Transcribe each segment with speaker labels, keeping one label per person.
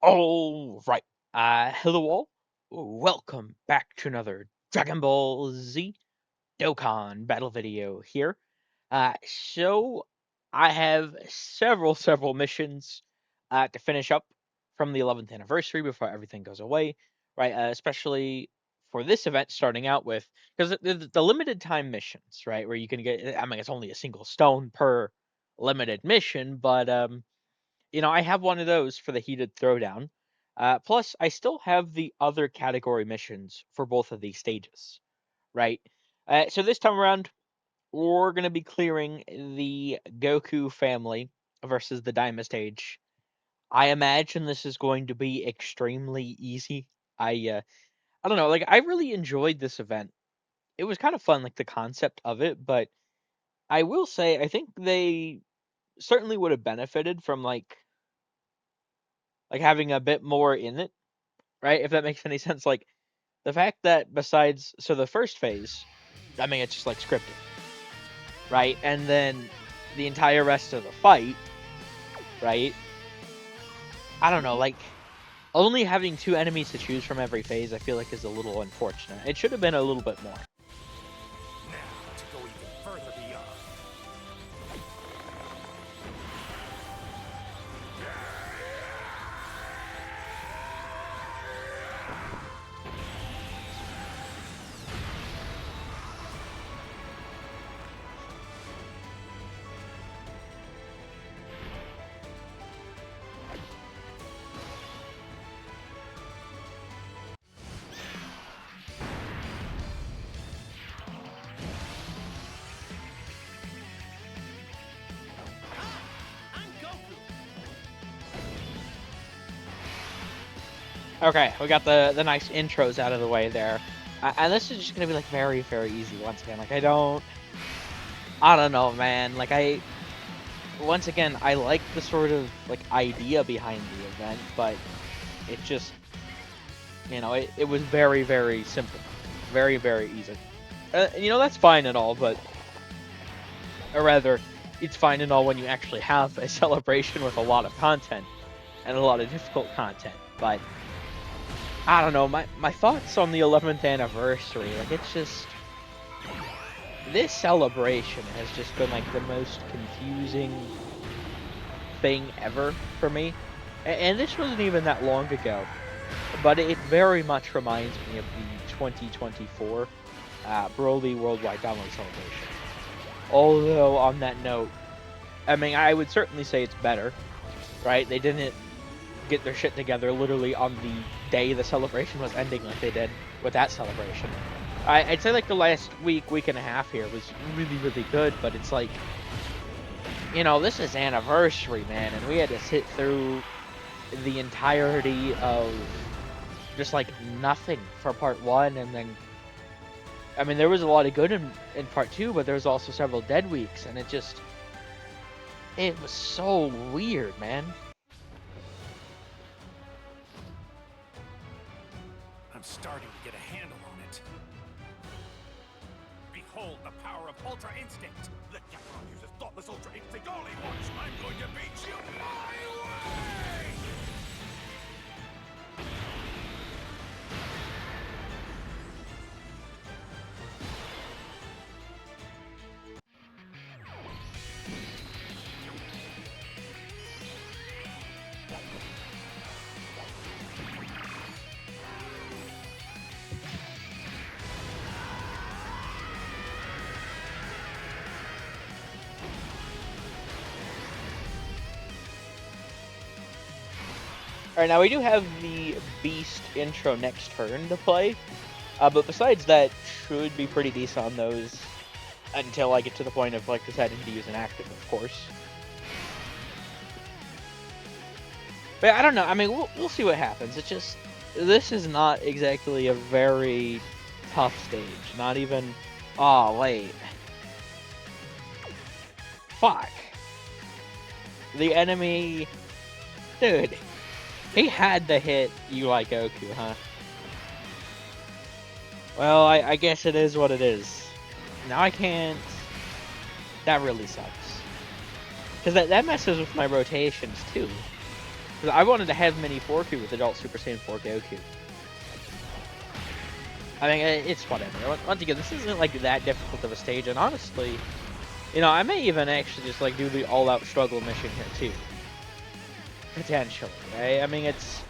Speaker 1: All right. Hello all. Welcome back to another Dragon Ball Z Dokkan battle video here. So I have several missions to finish up from the 11th anniversary before everything goes away, right? Especially for this event starting out with because the limited time missions, right, where you can get. I mean, it's only a single stone per limited mission, but I have one of those for the Heated Throwdown. Plus, I still have the other category missions for both of these stages, right? So this time around, we're going to be clearing the Goku family versus the Daima stage. I imagine this is going to be extremely easy. I don't know, like I really enjoyed this event. It was kind of fun, like the concept of it, but I will say I think they certainly would have benefited from like having a bit more in it, right? If that makes any sense. Like the fact that besides the first phase, I mean it's just like scripted, right? And then the entire rest of the fight, right? I don't know, like only having two enemies to choose from every phase, I feel like is a little unfortunate. It should have been a little bit more.
Speaker 2: Now to go even further beyond.
Speaker 1: Okay, we got the nice intros out of the way there. And this is just gonna be like very easy once again. Like I don't know, man. Like once again, I like the sort of like idea behind the event, but it just it was very simple, very easy. That's fine and all, but or rather, it's fine and all when you actually have a celebration with a lot of content and a lot of difficult content. But I don't know, my thoughts on the 11th anniversary, like it's just this celebration has just been like the most confusing thing ever for me. And this wasn't even that long ago, but it very much reminds me of the 2024 Broly Worldwide Download Celebration. Although, on that note, I mean, I would certainly say it's better, right? They didn't get their shit together literally on the day the celebration was ending like they did with that celebration. I'd say like the last week and a half here was really good, but it's like, this is anniversary, man, and we had to sit through the entirety of just like nothing for part one, and then I mean there was a lot of good in part two, but there was also several dead weeks, and it was so weird, man.
Speaker 2: I'm starting to get a handle on it. Behold the power of Ultra Instinct! The Dokkan uses thoughtless Ultra Instinct all he wants! I'm going to beat you my way!
Speaker 1: Alright, now we do have the Beast intro next turn to play, but besides that, should be pretty decent on those until I get to the point of like deciding to use an active, of course. But I don't know. I mean, we'll see what happens. It's just this is not exactly a very tough stage. Not even. Oh wait. Fuck. The enemy, dude. He had to hit you like Goku, huh? Well, I guess it is what it is. Now I can't. That really sucks. Because that messes with my rotations too. Because I wanted to have Mini 4Q with Adult Super Saiyan 4 Goku. I mean, it's whatever. Once again, this isn't like that difficult of a stage, and honestly, you know, I may even actually just like do the all-out struggle mission here too. Potentially, right? I mean, it's,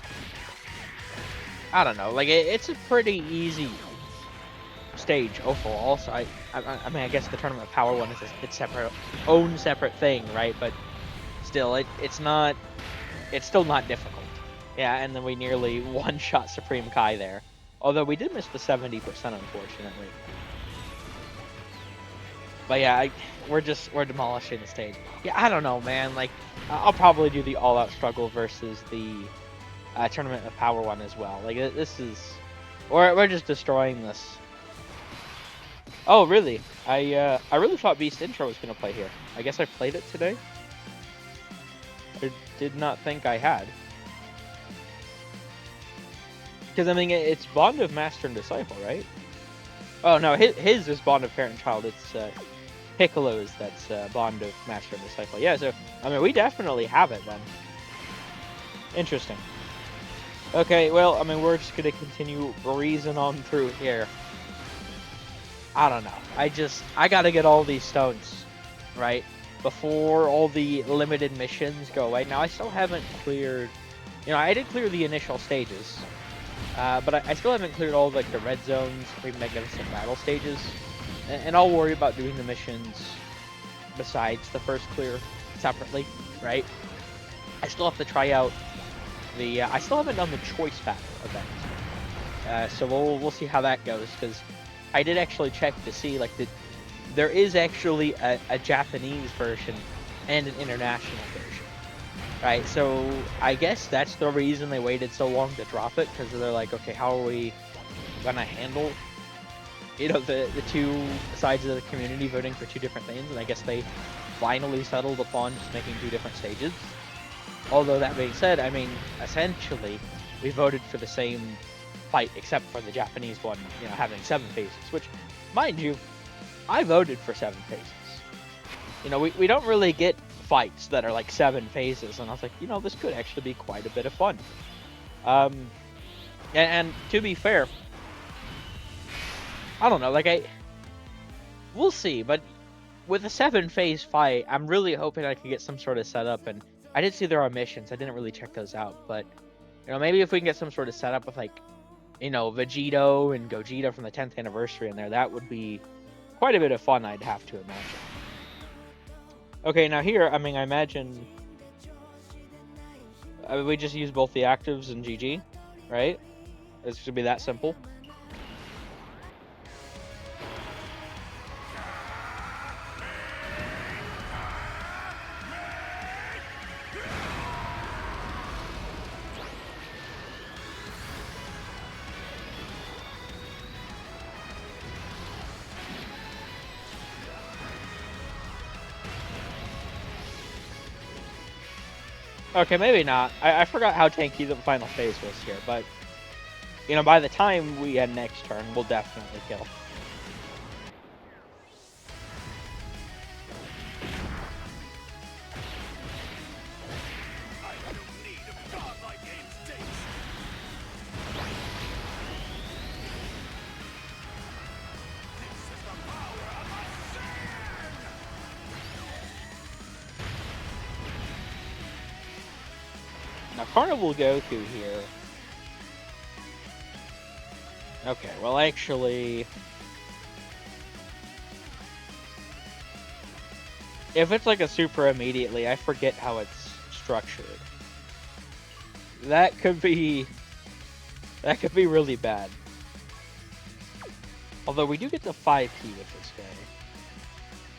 Speaker 1: I don't know, like it's a pretty easy stage overall. So I mean, I guess the Tournament of Power one is its own separate thing, right? But still, it's not, it's still not difficult. Yeah, and then we nearly one-shot Supreme Kai there. Although we did miss the 70%, unfortunately. But yeah, we're demolishing the stage. Yeah, I don't know, man. Like, I'll probably do the all-out struggle versus the Tournament of Power one as well. Like, this is, we're just destroying this. Oh, really? I really thought Beast Intro was gonna play here. I guess I played it today. I did not think I had. Because, I mean, it's Bond of Master and Disciple, right? Oh, no, his is Bond of Parent and Child. It's Piccolo's that's Bond of Master and Disciple. Yeah, so, I mean, we definitely have it, then. Interesting. Okay, well, I mean, we're just going to continue breezing on through here. I don't know. I got to get all these stones, right? Before all the limited missions go away. Now, I still haven't cleared... You know, I did clear the initial stages. But I still haven't cleared all like the red zones, Supreme Magnificent Battle stages, and I'll worry about doing the missions besides the first clear separately, right? I still have to try out the. I still haven't done the choice battle event, so we'll see how that goes, because I did actually check to see like there is actually a Japanese version and an international version. Right, so I guess that's the reason they waited so long to drop it, because they're like, okay, how are we gonna handle, you know, the two sides of the community voting for two different things? And I guess they finally settled upon just making two different stages. Although that being said, I mean, essentially, we voted for the same fight, except for the Japanese one, you know, having 7 phases, which, mind you, I voted for 7 phases. You know, we don't really get fights that are like 7 phases, and I was like, you know, this could actually be quite a bit of fun. And to be fair, I don't know, like we'll see, but with a 7-phase fight, I'm really hoping I could get some sort of setup, and I did see there are missions, I didn't really check those out, but, you know, maybe if we can get some sort of setup with, like, you know, Vegito and Gogeta from the 10th anniversary in there, that would be quite a bit of fun, I'd have to imagine. Okay, now here, I mean, I imagine we just use both the actives and GG, right? It's gonna be that simple. Okay, maybe not. I forgot how tanky the final phase was here, but, you know, by the time we end next turn, we'll definitely kill. Now, Carnival Goku here. Okay, well, actually, if it's like a super immediately, I forget how it's structured. That could be really bad. Although we do get the 5P with this guy.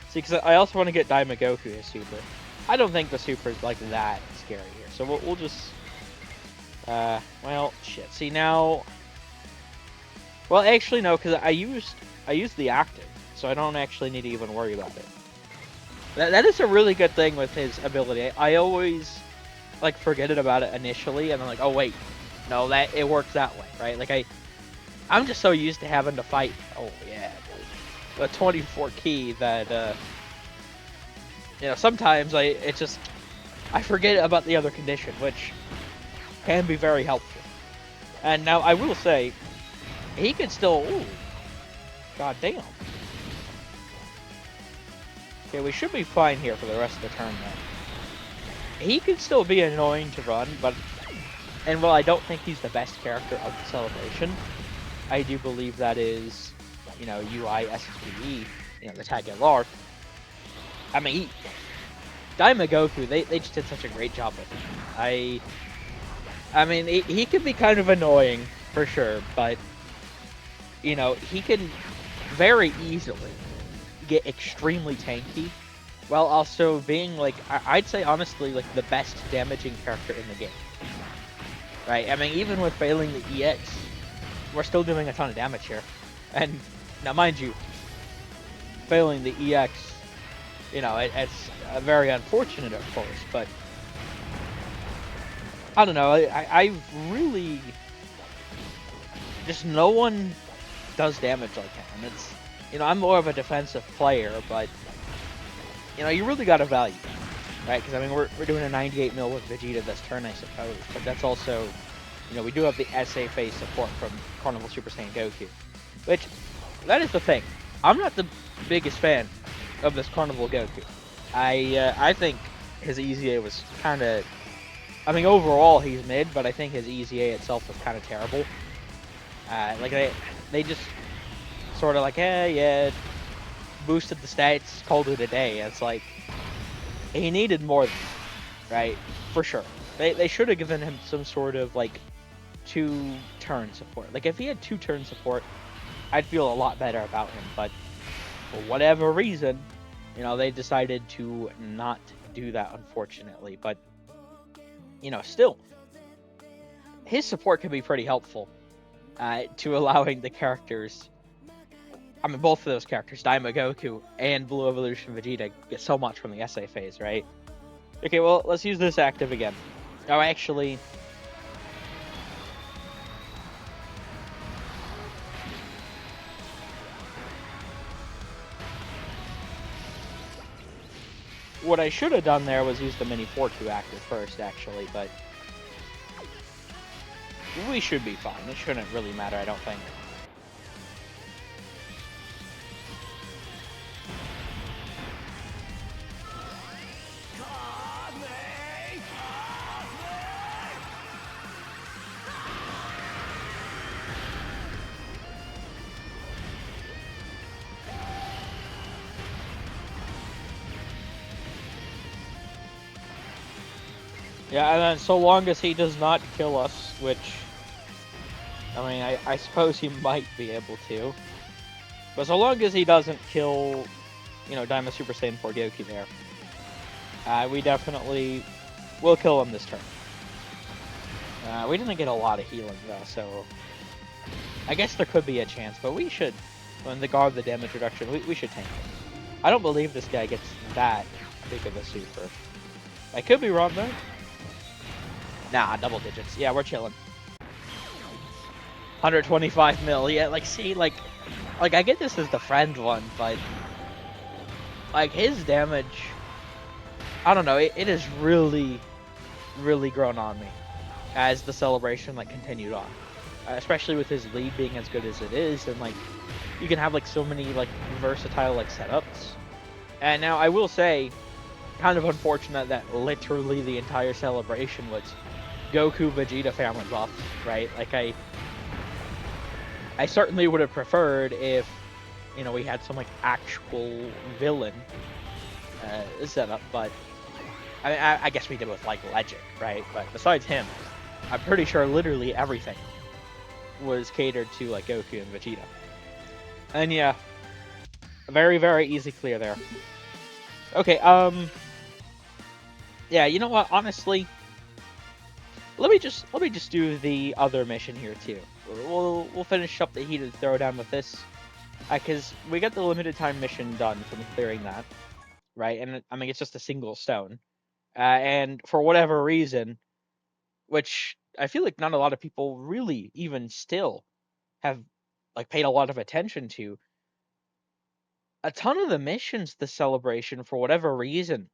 Speaker 1: See, because I also want to get Daima Goku his super. I don't think the super is like that scary here. So we'll just, well, shit. See now, well, actually no, because I used the active, so I don't actually need to even worry about it. That is a really good thing with his ability. I always like forget about it initially, and I'm like, oh wait, no, that it works that way, right? Like I'm just so used to having to fight. Oh yeah, dude. A 24 key that you know, sometimes it just I forget about the other condition, which can be very helpful. And now I will say, he could still. Ooh, god damn. Okay, we should be fine here for the rest of the turn, though. He could still be annoying to run, but. And while I don't think he's the best character of the celebration, I do believe that is, UI SSPE, the tag LR. I mean, Daima Goku, they just did such a great job with him. I mean, he could be kind of annoying, for sure, but, he can very easily get extremely tanky, while also being, like, I'd say, honestly, like, the best damaging character in the game. Right? I mean, even with failing the EX, we're still doing a ton of damage here. And, now mind you, failing the EX, it's very unfortunate, of course, but I don't know, I really, just no one does damage like him. It's, I'm more of a defensive player, but, you really gotta value that, right? Because, I mean, we're doing a 98 mil with Vegeta this turn, I suppose, but that's also, we do have the SA phase support from Carnival Super Saiyan Goku, which, that is the thing. I'm not the biggest fan of this Carnival Goku. I think his EZA was kind of, I mean, overall he's mid, but I think his EZA itself was kind of terrible. Like they just sort of like, hey, yeah, boosted the stats, called it a day. It's like he needed more than that, right? For sure. They should have given him some sort of like 2-turn support. Like if he had 2-turn support, I'd feel a lot better about him. But for whatever reason, they decided to not do that, unfortunately. But still, his support can be pretty helpful to allowing the characters. I mean, both of those characters, Daima Goku and Blue Evolution Vegeta, get so much from the SA phase, right? Okay, well, let's use this active again. Oh, actually, what I should have done there was use the Mini 4-2 active first, actually, but we should be fine. It shouldn't really matter, I don't think. Yeah, and then so long as he does not kill us, which, I mean, I suppose he might be able to. But so long as he doesn't kill, Daima Super Saiyan 4 Goku there, we definitely will kill him this turn. We didn't get a lot of healing, though, so I guess there could be a chance, but we should, when the guard the damage reduction, we should tank it. I don't believe this guy gets that big of a super. I could be wrong, though. Nah, double digits. Yeah, we're chilling. 125 mil. Yeah, like, see, like I get this as the friend one, but like his damage, I don't know. It has really, really grown on me as the celebration like continued on, especially with his lead being as good as it is, and like you can have like so many like versatile like setups. And now I will say, kind of unfortunate that literally the entire celebration was Goku Vegeta family buff, right? Like I certainly would have preferred if, we had some like actual villain setup, but I guess we did with like Legend, right? But besides him, I'm pretty sure literally everything was catered to like Goku and Vegeta. And yeah, very, very easy clear there. Okay, yeah, you know what? Honestly, let me just do the other mission here too. We'll finish up the Heated Throwdown with this, because we got the limited time mission done from clearing that, right? And I mean it's just a single stone, and for whatever reason, which I feel like not a lot of people really even still have like paid a lot of attention to, a ton of the missions, the celebration, for whatever reason,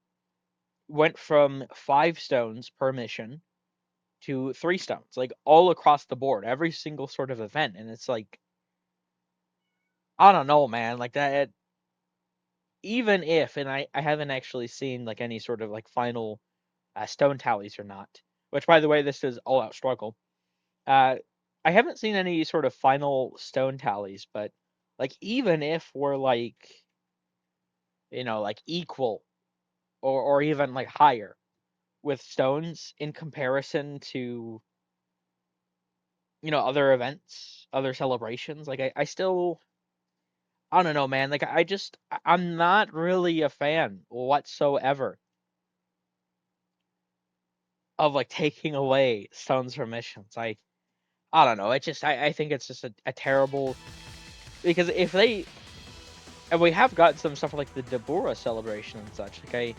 Speaker 1: went from 5 stones per mission to 3 stones, like all across the board, every single sort of event. And it's like, I don't know, man, like that, even if, and I haven't actually seen like any sort of like final stone tallies or not, which by the way, this is all out struggle. Uh, I haven't seen any sort of final stone tallies, but like even if we're like, like equal or even like higher with stones in comparison to, other events, other celebrations, like I still, I don't know, man. Like I'm not really a fan whatsoever of like taking away stones from missions. I don't know. I think it's just a terrible, because if they, and we have got some stuff like the Deborah celebration and such. Like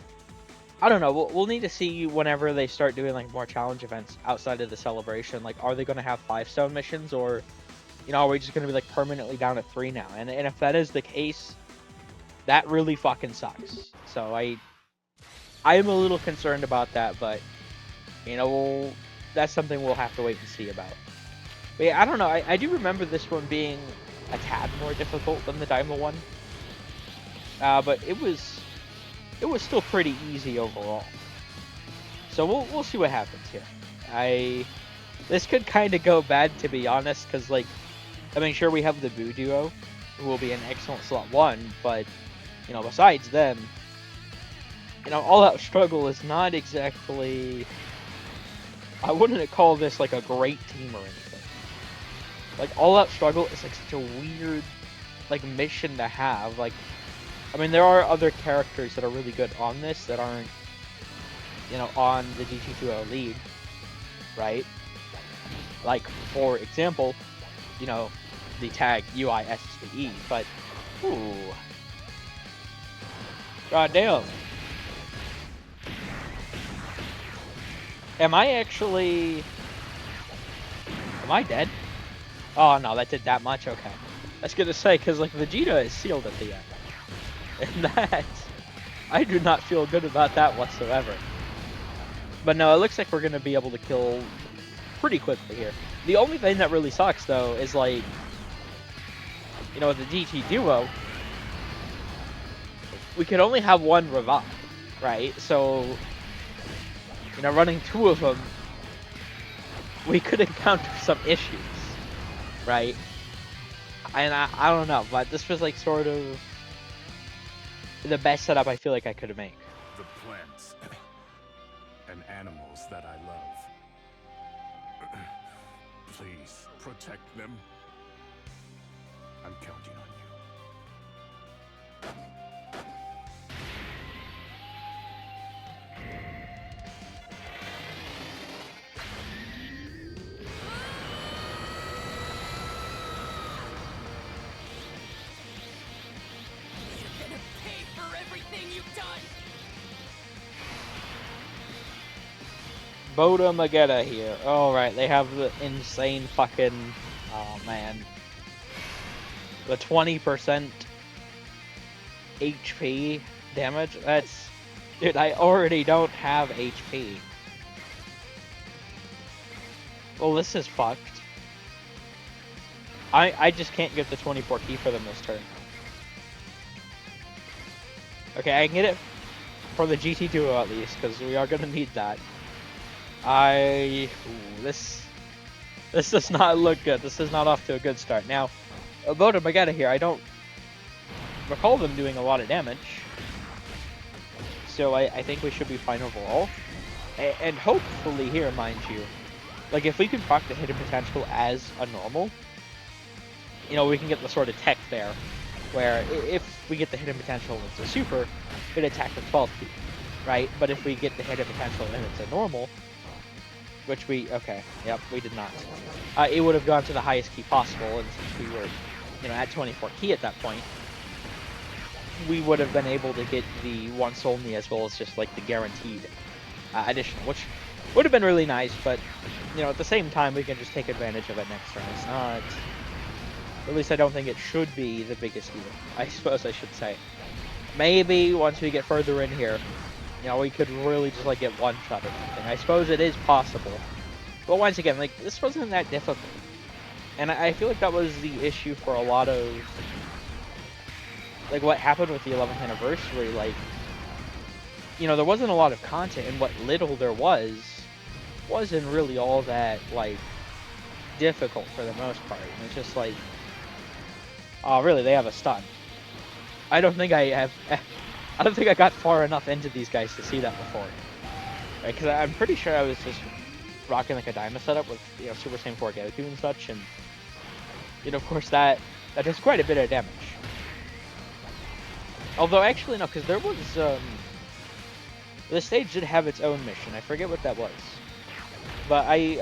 Speaker 1: I don't know. We'll need to see whenever they start doing like more challenge events outside of the celebration. Like, are they going to have 5 stone missions, or are we just going to be like permanently down at 3 now? And if that is the case, that really fucking sucks. So I am a little concerned about that, but that's something we'll have to wait and see about. But yeah, I don't know. I do remember this one being a tad more difficult than the Daima one, but it was still pretty easy overall. So we'll see what happens here. This could kind of go bad, to be honest, because like, I mean, sure, we have the Boo duo, who will be an excellent slot 1, but besides them, All Out Struggle is not exactly, I wouldn't call this like a great team or anything. Like, All Out Struggle is like such a weird like mission to have. Like, I mean, there are other characters that are really good on this that aren't, on the GT2O lead, right? Like, for example, the tag UISSE, but, ooh. God damn. Am I dead? Oh, no, that did that much? Okay. I was gonna say, because, like, Vegeta is sealed at the end. And that, I do not feel good about that whatsoever. But no, it looks like we're gonna be able to kill pretty quickly here. The only thing that really sucks, though, is, like, with the GT Duo, we could only have 1 revive, right? So, running 2 of them, we could encounter some issues, right? And I don't know, but this was like sort of the best setup I feel like I could have made.
Speaker 2: The plants and animals that I love. Please protect them. I'm counting on you.
Speaker 1: Boda Magetta here. Alright, they have the insane fucking, oh man, the 20% HP damage. That's, dude, I already don't have HP. Well, this is fucked. I just can't get the 24 key for them this turn. Okay, I can get it for the GT Duo at least, because we are gonna need that. This does not look good. This is not off to a good start. Now, Boda Magetta here, I don't recall them doing a lot of damage. So I think we should be fine overall. And hopefully here, mind you, like if we can proc the hidden potential as a normal, we can get the sort of tech there, where if we get the hidden potential and it's a super, it attack with 12 key, right? But if we get the hidden potential and it's a normal, which okay, yep, we did not. It would have gone to the highest key possible, and since we were, at 24 key at that point, we would have been able to get the once only as well as just like the guaranteed additional, which would have been really nice, but, at the same time, we can just take advantage of it next turn. It's not, at least I don't think it should be the biggest deal, I suppose I should say. Maybe once we get further in here, you know, we could really just like get one shot or something. I suppose it is possible, but once again, like this wasn't that difficult, and I feel like that was the issue for a lot of like what happened with the 11th anniversary. Like, you know, there wasn't a lot of content, and what little there wasn't really all that like difficult for the most part. And it's just like, oh, really? They have a stun. I don't think I have. I don't think I got far enough into these guys to see that before. Right? Because I'm pretty sure I was just rocking like a Dyma setup with, you know, Super Saiyan 4 Goku and such, and you know, of course that does quite a bit of damage. Although actually no, because there was the stage did have its own mission. I forget what that was, but you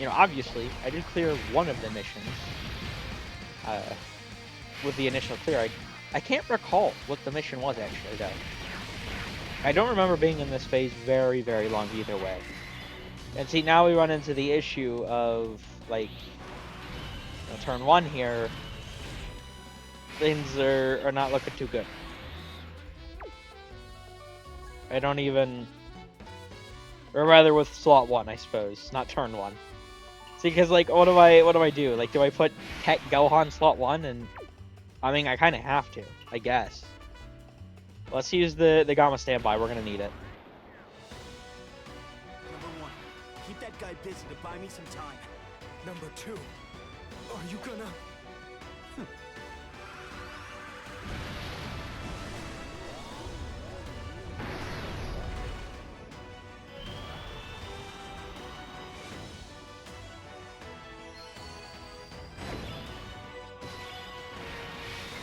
Speaker 1: know, obviously I did clear one of the missions with the initial clear. I can't recall what the mission was actually though. I don't remember being in this phase very, very long either way. And see, now we run into the issue of like, you know, turn 1 here, things are not looking too good. I don't even, or rather with slot 1, I suppose, not turn 1. See, because like, what do I do? Like, do I put Tech Gohan slot 1? And I mean, I kind of have to, I guess. Let's use the Gamma standby. We're gonna need it.
Speaker 2: Number 1, keep that guy busy to buy me some time. Number 2, are you gonna...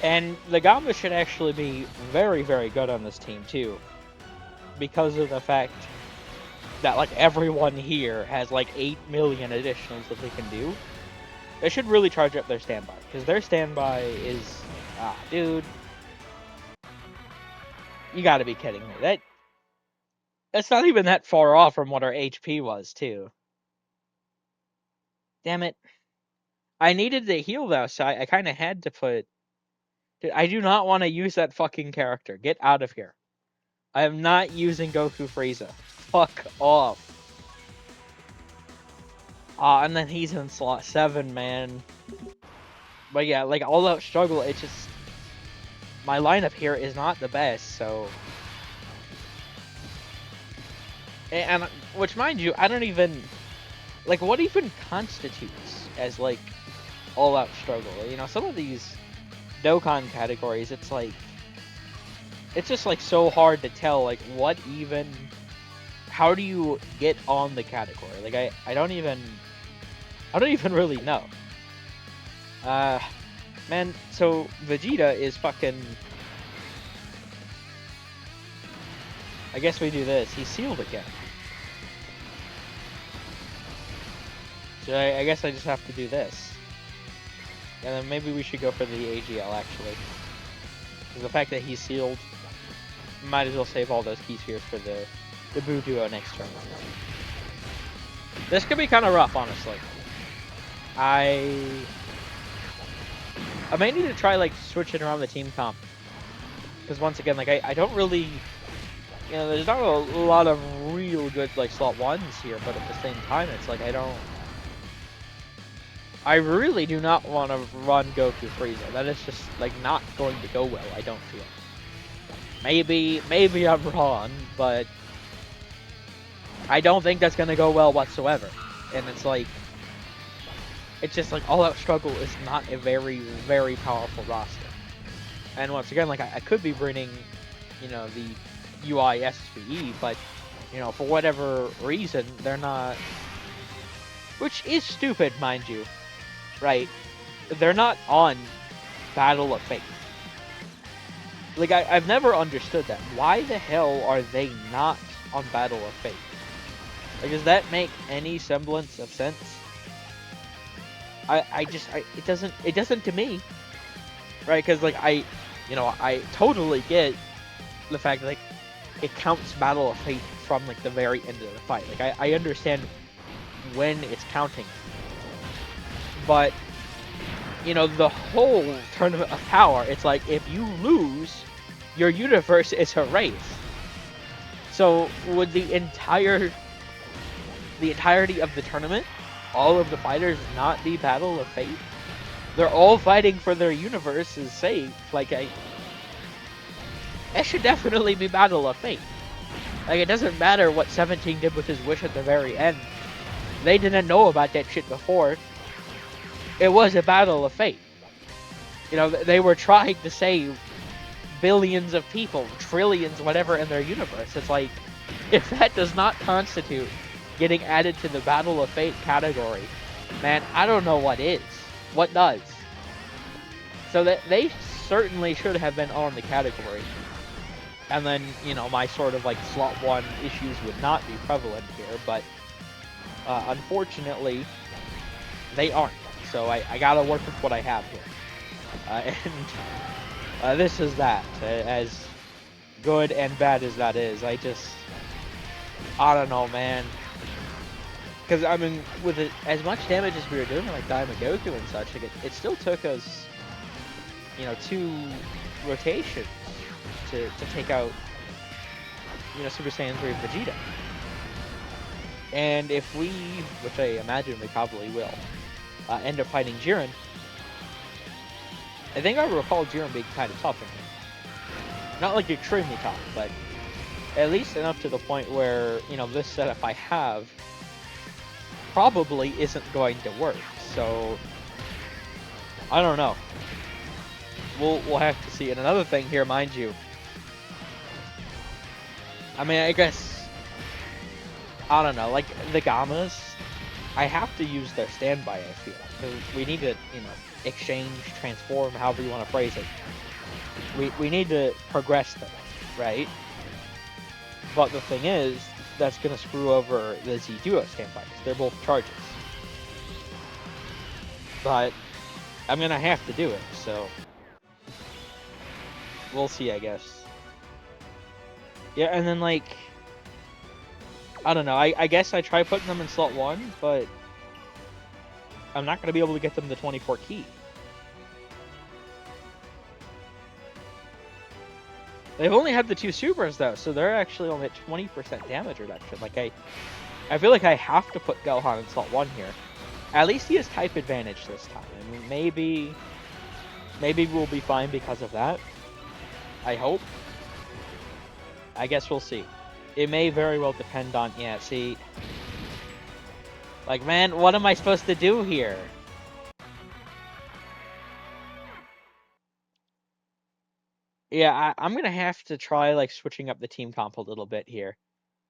Speaker 1: And the Gamba should actually be very, very good on this team too, because of the fact that like everyone here has like 8 million additionals that they can do. They should really charge up their standby, because their standby is, dude, you gotta be kidding me. That's not even that far off from what our HP was too. Damn it. I needed to heal though, so I kind of had to put... Dude, I do not want to use that fucking character. Get out of here. I am not using Goku Frieza. Fuck off. And then he's in slot 7, man. But yeah, like, all out struggle, it just... My lineup here is not the best, so... And which, mind you, I don't even... Like, what even constitutes as, like, all out struggle? You know, some of these Dokkan categories, it's like, it's just like so hard to tell like what even, how do you get on the category? Like I don't even really know. Man, so Vegeta is fucking, I guess we do this. He's sealed again. So I guess I just have to do this. And then maybe we should go for the AGL, actually. Because the fact that he's sealed, might as well save all those key spheres for the Buu Duo next turn. This could be kind of rough, honestly. I may need to try, like, switching around the team comp. Because once again, like, I don't really... You know, there's not a lot of real good, like, slot 1s here, but at the same time, it's like, I really do not want to run Goku Frieza. That is just, like, not going to go well, I don't feel. Maybe I'm wrong, but I don't think that's going to go well whatsoever. And it's like, it's just like, All Out Struggle is not a very, very powerful roster. And once again, like, I could be bringing, you know, the UI SSBE, but, you know, for whatever reason, they're not... Which is stupid, mind you. Right? They're not on Battle of Fate. Like, I've never understood that. Why the hell are they not on Battle of Fate? Like, does that make any semblance of sense? It doesn't to me. Right? Because, like, I totally get the fact that, like, it counts Battle of Fate from, like, the very end of the fight. Like, I understand when it's counting. But, you know, the whole Tournament of Power, it's like, if you lose, your universe is erased. So would the entirety of the tournament, all of the fighters not be Battle of Fate? They're all fighting for their universe's sake. Like, it should definitely be Battle of Fate. Like, it doesn't matter what 17 did with his wish at the very end. They didn't know about that shit before. It was a Battle of Fate. You know, they were trying to save billions of people, trillions, whatever, in their universe. It's like, if that does not constitute getting added to the Battle of Fate category, man, I don't know what is. What does? So that they certainly should have been on the category. And then, you know, my sort of like slot 1 issues would not be prevalent here, but unfortunately, they aren't. So I gotta work with what I have here. And this is that. As good and bad as that is, I don't know, man. Because, I mean, with as much damage as we were doing, like Daima Goku and such, like it still took us, you know, 2 rotations to take out, you know, Super Saiyan 3 Vegeta. And if we, which I imagine we probably will, end up fighting Jiren, I think I recall Jiren being kind of tough in here. Not like extremely tough, but at least enough to the point where, you know, this setup I have probably isn't going to work. So I don't know. We'll have to see. And another thing here, mind you, I mean, I guess, I don't know, like the Gammas, I have to use their standby, I feel. Because we need to, you know, exchange, transform, however you want to phrase it. We need to progress them, right? But the thing is, that's going to screw over the Z-Duo standbys. They're both charges. But I'm going to have to do it, so we'll see, I guess. Yeah, and then, like, I don't know, I guess I try putting them in slot 1, but I'm not going to be able to get them the 24 key. They've only had the 2 supers, though, so they're actually only at 20% damage reduction. Like, I feel like I have to put Gohan in slot 1 here. At least he has type advantage this time. I mean, maybe we'll be fine because of that. I hope. I guess we'll see. It may very well depend on, yeah, see. Like, man, what am I supposed to do here? Yeah, I'm going to have to try, like, switching up the team comp a little bit here.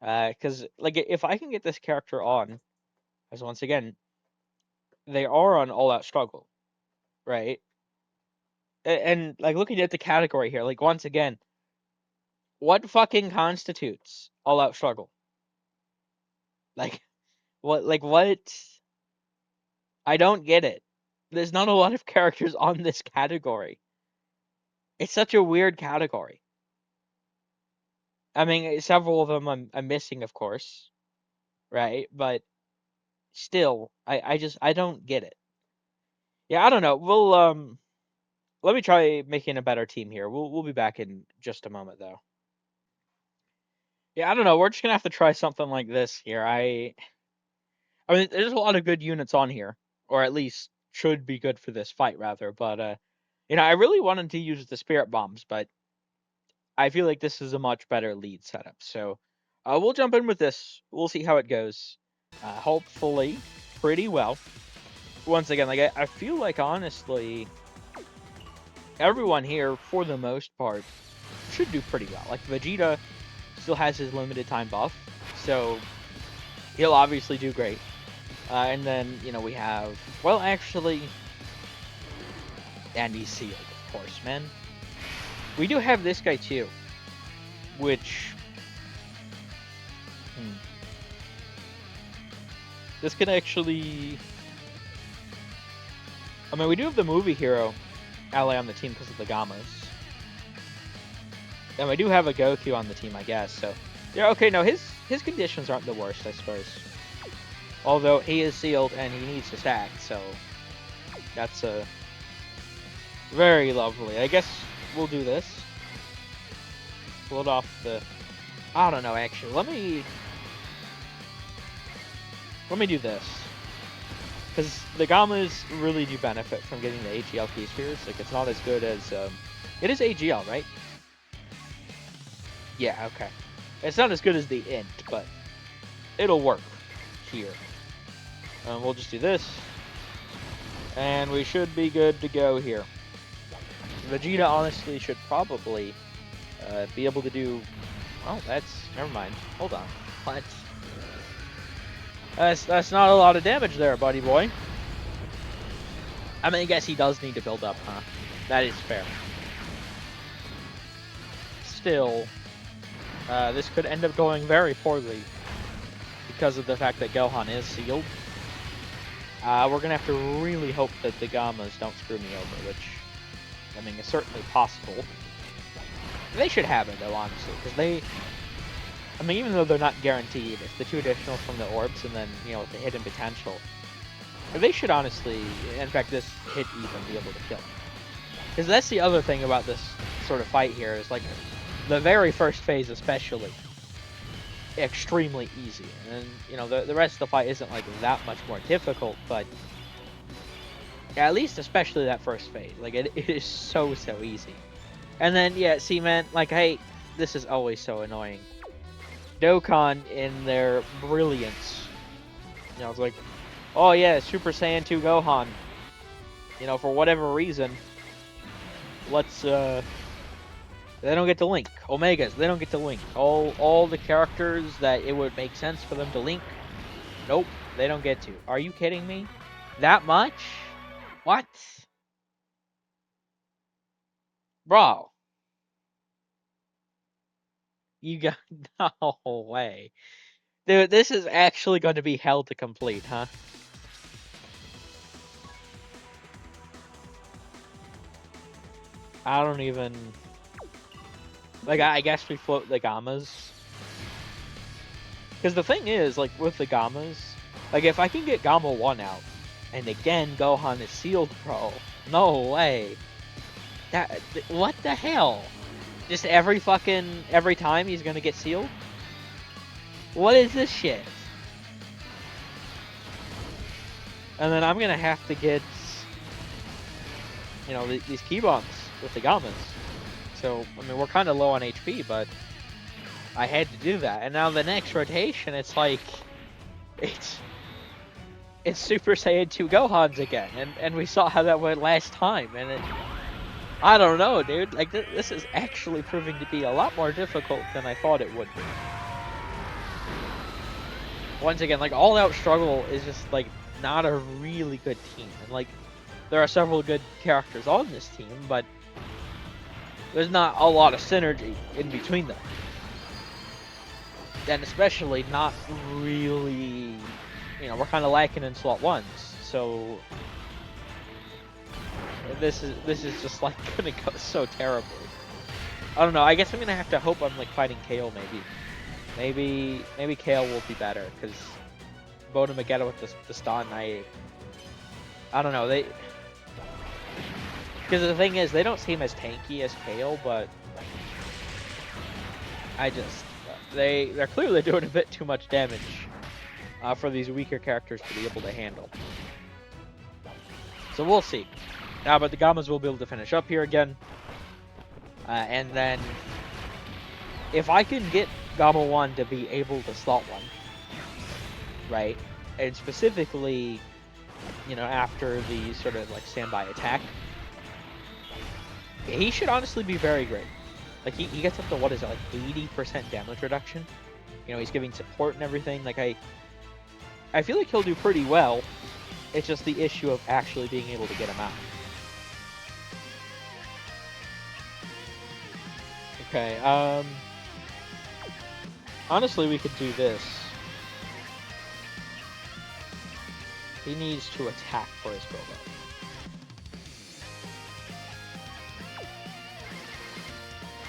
Speaker 1: Because, like, if I can get this character on, as once again, they are on All Out Struggle, right? And, like, looking at the category here, like, once again, what fucking constitutes All Out Struggle? Like, what? I don't get it. There's not a lot of characters on this category. It's such a weird category. I mean, several of them I'm missing, of course, right? But still, I don't get it. Yeah, I don't know. We'll let me try making a better team here. We'll be back in just a moment, though. Yeah, I don't know. We're just gonna have to try something like this here. I mean, there's a lot of good units on here, or at least should be good for this fight, rather. But you know, I really wanted to use the Spirit Bombs, but I feel like this is a much better lead setup. So we'll jump in with this. We'll see how it goes. Hopefully, pretty well. Once again, like I feel like honestly, everyone here, for the most part, should do pretty well. Like Vegeta still has his limited time buff, so he'll obviously do great. And then, you know, we have, well, actually, Andy's sealed, of course, man. We do have this guy, too, which, this can actually, I mean, we do have the movie hero ally on the team because of the Gammas. And we do have a Goku on the team, I guess, so, yeah, okay, no, his conditions aren't the worst, I suppose. Although he is sealed and he needs to stack, so that's very lovely. I guess we'll do this. Pull it off the I don't know, actually. Let me do this. Because the Gammas really do benefit from getting the AGL key spheres. Like, it's not as good as, it is AGL, right? Yeah, okay. It's not as good as the int, but it'll work here. We'll just do this. And we should be good to go here. Vegeta, honestly, should probably be able to do... Oh, that's... Never mind. Hold on. What? That's not a lot of damage there, buddy boy. I mean, I guess he does need to build up, huh? That is fair. Still, this could end up going very poorly because of the fact that Gohan is sealed. We're gonna have to really hope that the Gammas don't screw me over, which, I mean, is certainly possible. They should have it, though, honestly, because they... I mean, even though they're not guaranteed, it's the 2 additionals from the orbs, and then, you know, with the hidden potential. They should honestly, in fact, this hit even be able to kill. Because that's the other thing about this sort of fight here, is, like, the very first phase especially, extremely easy. And, you know, the rest of the fight isn't, like, that much more difficult, but... at least especially that first phase. Like, it is so easy. And then, yeah, see, man, like, this is always so annoying. Dokkan, in their brilliance, you know, it's like, oh yeah, Super Saiyan 2 Gohan, you know, for whatever reason, let's, they don't get to link. Omegas, they don't get to link. All the characters that it would make sense for them to link, nope, they don't get to. Are you kidding me? That much? What? Bro. You got... no way. Dude, this is actually going to be hell to complete, huh? I don't even... like, I guess we float the Gammas. Because the thing is, like, with the Gammas, like, if I can get Gamma 1 out, and again, Gohan is sealed, bro, no way. What the hell? Just every time he's gonna get sealed? What is this shit? And then I'm gonna have to get, you know, these key bumps with the Gammas. So, I mean, we're kind of low on HP, but I had to do that. And now the next rotation, it's like, it's Super Saiyan 2 Gohans again. And we saw how that went last time, and I don't know, dude. Like, this is actually proving to be a lot more difficult than I thought it would be. Once again, like, All Out Struggle is just, like, not a really good team. And, like, there are several good characters on this team, but there's not a lot of synergy in between them. And especially not really, you know, we're kind of lacking in slot 1s. So this is just, like, gonna go so terribly. I don't know, I guess I'm gonna have to hope I'm, like, fighting Kale, maybe Kale will be better, because Boda Magetta with the stun, I don't know, because the thing is, they don't seem as tanky as Kale, but they're clearly doing a bit too much damage for these weaker characters to be able to handle. So we'll see. But the Gammas will be able to finish up here again. And then, if I can get Gamma 1 to be able to slot 1, right? And specifically, you know, after the sort of, like, standby attack, he should honestly be very great. Like, he gets up to, what is it, like 80% damage reduction? You know, he's giving support and everything. Like, I feel like he'll do pretty well. It's just the issue of actually being able to get him out. Okay, honestly, we could do this. He needs to attack for his build up.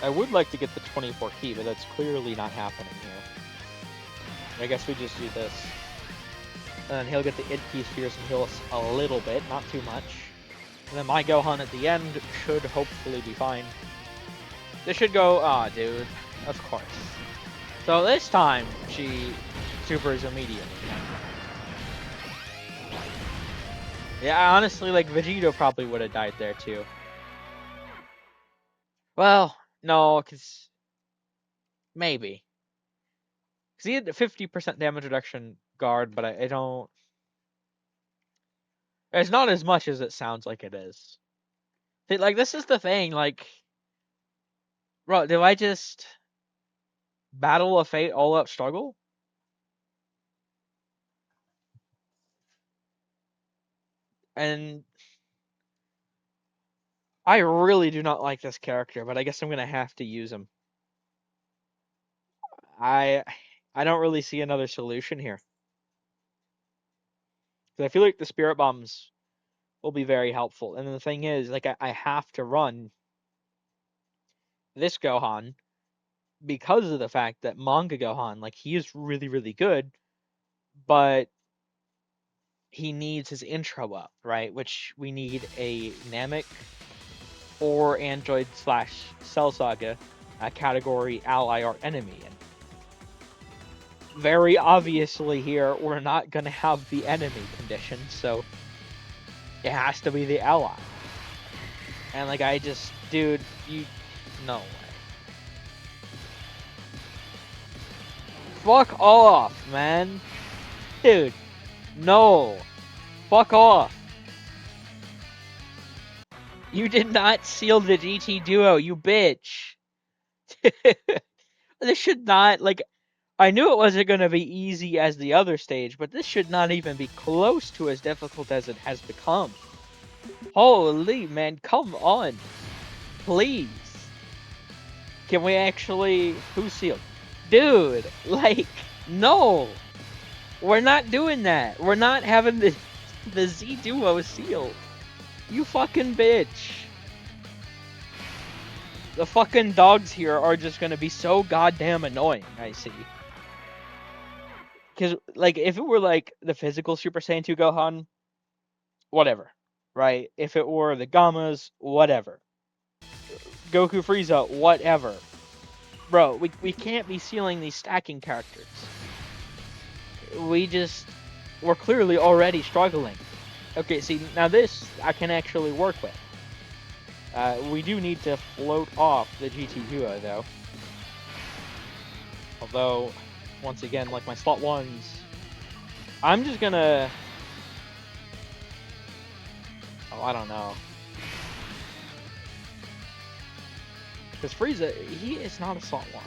Speaker 1: I would like to get the 24 key, but that's clearly not happening here. I guess we just do this. And then he'll get the id key spheres and heal us a little bit, not too much. And then my Gohan at the end should hopefully be fine. This should go... dude. Of course. So this time, she supers immediately. Yeah, honestly, like, Vegito probably would have died there, too. Well, no, because... maybe. Because he had a 50% damage reduction guard, but I don't... it's not as much as it sounds like it is. See, like, this is the thing, like... bro, do I just... battle a fate all-out struggle? And... I really do not like this character, but I guess I'm gonna have to use him. I don't really see another solution here. 'Cause I feel like the spirit bombs will be very helpful. And the thing is, like, I have to run this Gohan because of the fact that manga Gohan, like, he is really, really good, but he needs his intro up, right? Which we need a Namek or Android slash Cell Saga category ally or enemy. And very obviously here, we're not going to have the enemy condition, so it has to be the ally. And, like, I just, dude, no way. Fuck off, man. Dude, no. Fuck off. You did not seal the GT duo, you bitch. This should not, like, I knew it wasn't going to be easy as the other stage, but this should not even be close to as difficult as it has become. Holy, man, come on. Please. Can we actually... who's sealed? Dude, like, no. We're not doing that. We're not having the Z duo sealed. You fucking bitch. The fucking dogs here are just gonna be so goddamn annoying, I see. Because, like, if it were, like, the physical Super Saiyan 2 Gohan, whatever, right? If it were the Gammas, whatever. Goku Frieza, whatever. Bro, we can't be sealing these stacking characters. We're clearly already struggling. Okay, see, now this I can actually work with. We do need to float off the GT duo, though. Although, once again, like my slot ones, I'm just gonna... oh, I don't know. Because Frieza, he is not a slot one.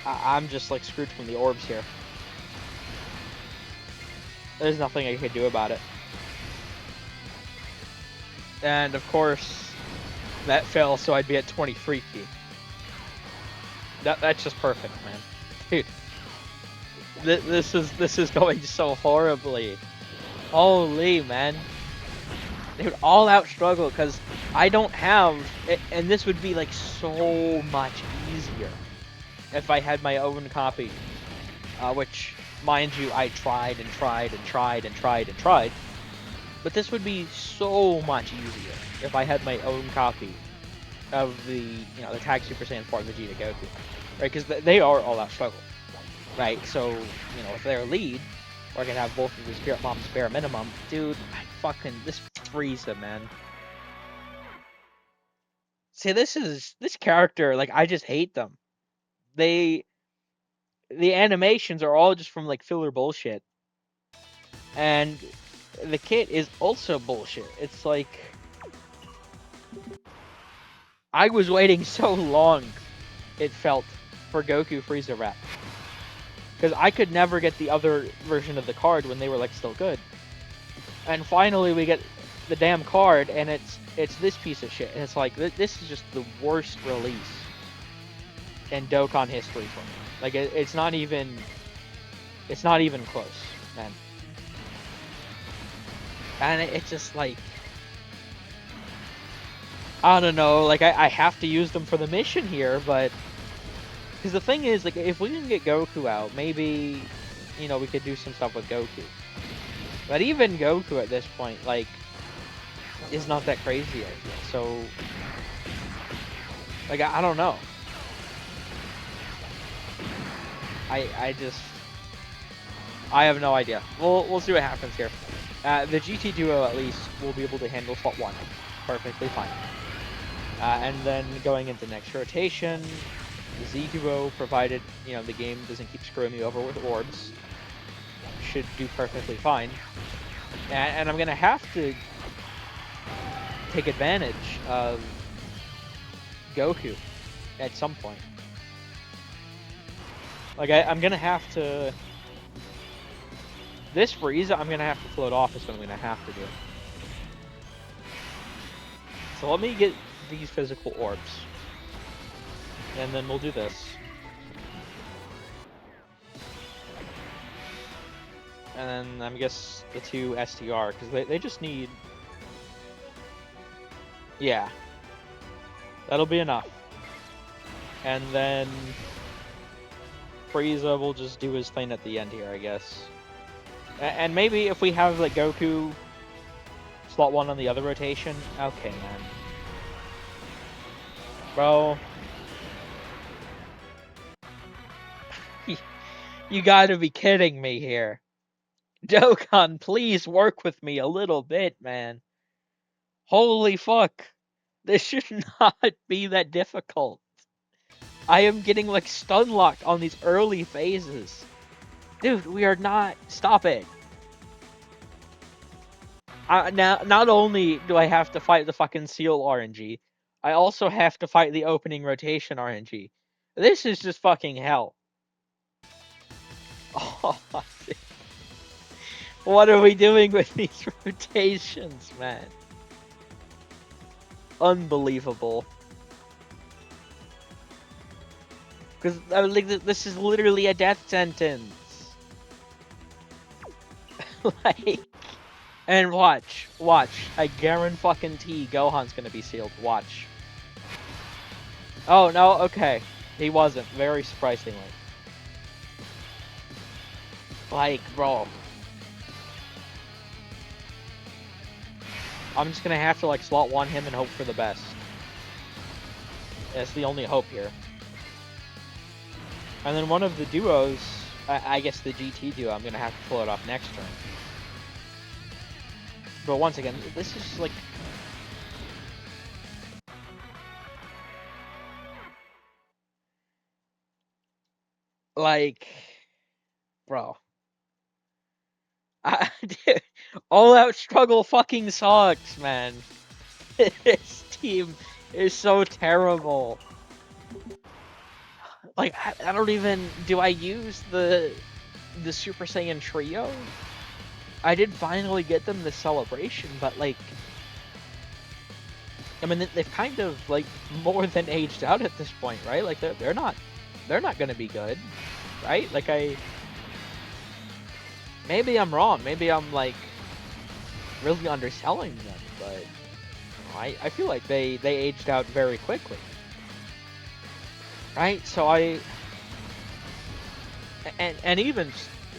Speaker 1: I'm just, like, screwed from the orbs here. There's nothing I could do about it. And, of course, that fell, so I'd be at 23 key. That's just perfect, man. Dude. This is going so horribly. Holy, man. Dude, all out struggle, because I don't have... and this would be, like, so much easier if I had my own copy. Which, mind you, I tried and tried and tried and tried and tried. But this would be so much easier if I had my own copy of the, you know, the Tag Super Saiyan 4 Vegeta Goku. Right, because they are all out struggle. Right, so, you know, if they're lead, we're gonna have both of the Spirit Bombs bare minimum. Dude, this Frieza, man. See, this character, like, I just hate them. The animations are all just from, like, filler bullshit. And the kit is also bullshit. It's like... I was waiting so long, it felt, for Goku Frieza rep. Because I could never get the other version of the card when they were, like, still good. And finally we get the damn card, and it's this piece of shit. And it's like, this is just the worst release in Dokkan history for me. Like, it's not even close, man. And it's just like, I don't know, like, I have to use them for the mission here, but... because the thing is, like, if we can get Goku out, maybe, you know, we could do some stuff with Goku. But even Goku at this point, like, is not that crazy, I feel. So, like, I don't know. I just... I have no idea. We'll see what happens here. The GT Duo, at least, will be able to handle slot 1 perfectly fine. And then going into next rotation, the Z Duo, provided, you know, the game doesn't keep screwing me over with orbs, should do perfectly fine. And I'm going to have to take advantage of Goku at some point. Like, I'm going to have to... This Frieza, I'm going to have to float off is what I'm going to have to do. So let me get these physical orbs. And then we'll do this. And then I guess the 2 STR, because they just need... Yeah. That'll be enough. And then Frieza will just do his thing at the end here, I guess. And maybe if we have, like, Goku slot 1 on the other rotation. Okay, man. Bro. You gotta be kidding me here. Dokkan, please work with me a little bit, man. Holy fuck. This should not be that difficult. I am getting, like, stun locked on these early phases. Dude, we are not... Stop it. Now, not only do I have to fight the fucking Seal RNG, I also have to fight the opening rotation RNG. This is just fucking hell. Oh, what are we doing with these rotations, man? Unbelievable. Because like, this is literally a death sentence. Like, and watch. I guarantee Gohan's gonna be sealed. Watch. Oh no, okay, he wasn't. Very surprisingly. Like, bro. I'm just gonna have to, like, slot 1 him and hope for the best. That's the only hope here. And then one of the duos, I guess the GT duo, I'm gonna have to pull it off next turn. But once again, this is like... Like... Bro. Dude, all out struggle fucking sucks, man. This team is so terrible. Like, I don't even... Do I use the Super Saiyan trio? I did finally get them this celebration, but, like... I mean, they've kind of, like, more than aged out at this point, right? Like, they're not gonna be good, right? Like, maybe I'm wrong. Maybe I'm, like, really underselling them, but I feel like they aged out very quickly. Right? So and even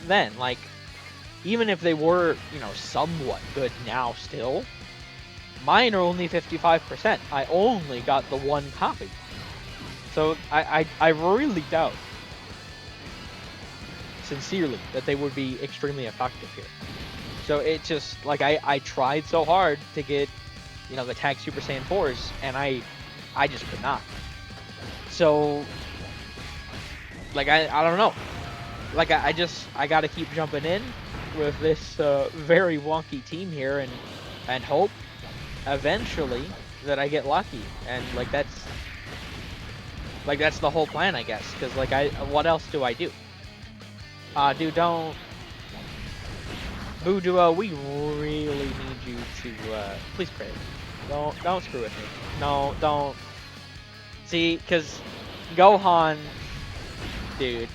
Speaker 1: then, like, even if they were, you know, somewhat good now still, mine are only 55%. I only got the 1 copy. So I really doubt, sincerely, that they would be extremely effective here. So it just, like, I tried so hard to get, you know, the tag Super Saiyan 4s, and I just could not. So, like, I don't know. Like, I gotta keep jumping in with this very wonky team here and hope eventually that I get lucky. And, like, that's the whole plan, I guess. Because, like, what else do I do? Dude, don't... Boo Duo, we really need you to, please crit. Don't screw with me. No, don't. See, because Gohan, dude,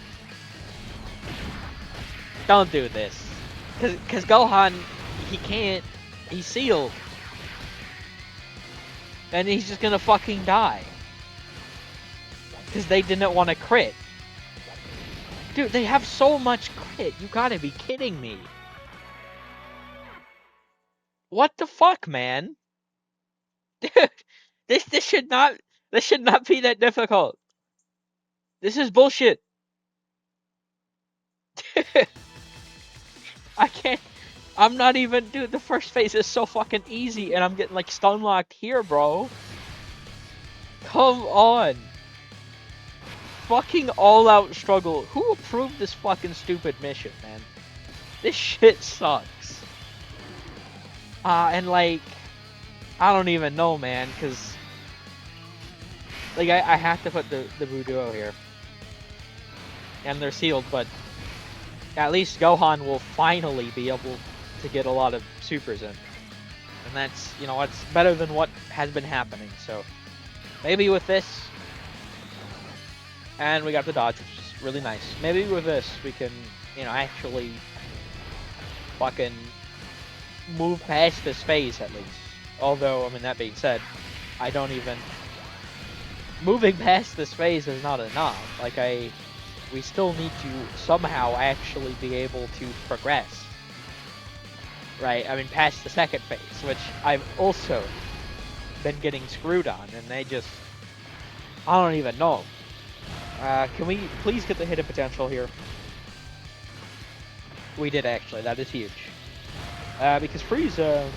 Speaker 1: don't do this. Because Gohan, he's sealed. And he's just gonna fucking die. Because they didn't want to crit. Dude, they have so much crit, you gotta be kidding me. What the fuck, man? Dude, this should not be that difficult. This is bullshit. I can't. I'm not even, dude. The first phase is so fucking easy, and I'm getting like stun locked here, bro. Come on. Fucking all out struggle. Who approved this fucking stupid mission, man? This shit sucks. And like, I don't even know, man, because like I have to put the Buduo here, and they're sealed, but at least Gohan will finally be able to get a lot of supers in, and that's, you know, it's better than what has been happening. So maybe with this, and we got the dodge, which is really nice. Maybe with this we can, you know, actually fucking move past this phase at least. Although, I mean, that being said, I don't even... Moving past this phase is not enough. Like, we still need to somehow actually be able to progress. Right? I mean, past the second phase, which I've also been getting screwed on, and they just... I don't even know. Can we please get the hidden potential here? We did, actually. That is huge. Because Frieza...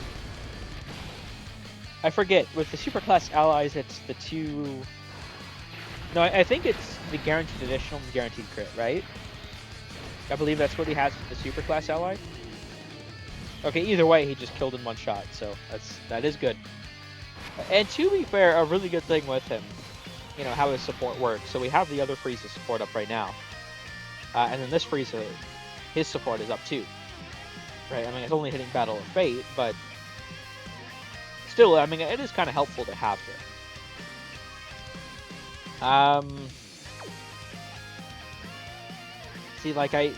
Speaker 1: I forget, with the Superclass allies, it's the two... No, I think it's the Guaranteed Additional and Guaranteed Crit, right? I believe that's what he has with the Superclass ally. Okay, either way, he just killed in one shot, so that is good. And to be fair, a really good thing with him, you know, how his support works. So we have the other Frieza support up right now. And then this Frieza, his support is up too. Right, I mean, it's only hitting Battle of Fate, but... Still, I mean, it is kind of helpful to have here. See, like, I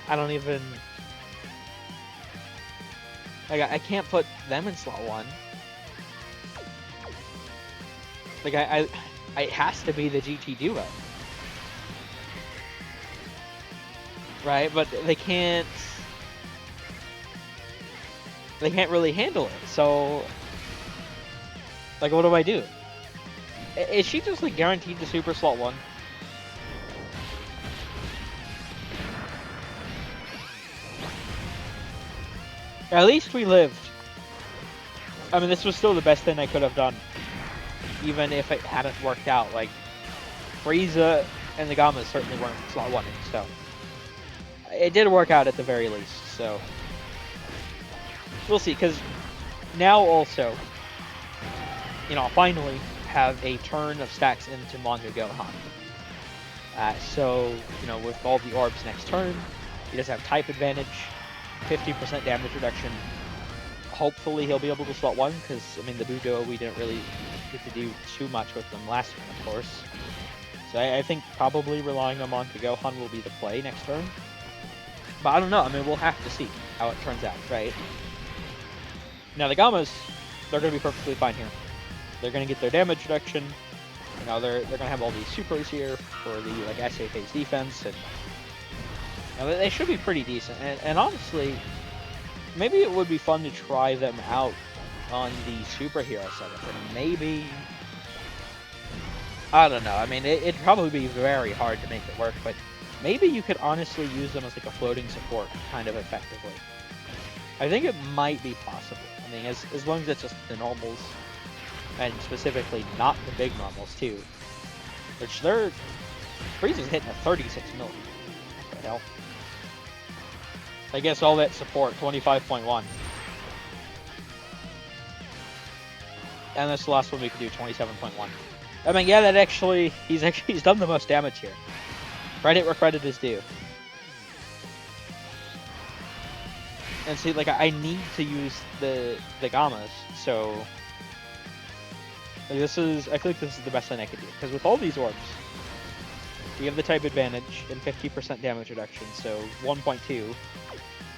Speaker 1: don't even... Like, I can't put them in slot 1. Like, it has to be the GT Duo. Right, but they can't really handle it, so... Like, what do I do? Is she just, like, guaranteed to super slot 1? At least we lived. I mean, this was still the best thing I could have done. Even if it hadn't worked out. Like, Frieza and the Gammas certainly weren't slot 1, so... It did work out at the very least, so... We'll see, because now also... You know, I'll finally have a turn of stacks into Manga Gohan. So, you know, with all the orbs next turn, he does have type advantage, 50% damage reduction. Hopefully he'll be able to slot 1, because, I mean, the Budo, we didn't really get to do too much with them last turn, of course. So I think probably relying on Manga Gohan will be the play next turn. But I don't know, I mean, we'll have to see how it turns out, right? Now, the Gammas, they're going to be perfectly fine here. They're going to get their damage reduction. You know, they're going to have all these supers here for the, like, SA phase defense, and you know, they should be pretty decent. And honestly, maybe it would be fun to try them out on the superhero setup, and maybe... I don't know, I mean, it'd probably be very hard to make it work, but maybe you could honestly use them as, like, a floating support kind of effectively. I think it might be possible. I mean, as long as it's just the normals, and specifically not the big normals too, which they're... Frieza's hitting a 36 million. What the hell? I guess all that support, 25.1. And that's the last one we could do, 27.1. I mean, yeah, that actually... He's done the most damage here. Credit where credit is due. And see, like, I need to use the Gammas, so... Like, I think this is the best thing I could do. Because with all these orbs, we have the type advantage and 50% damage reduction, so 1.2.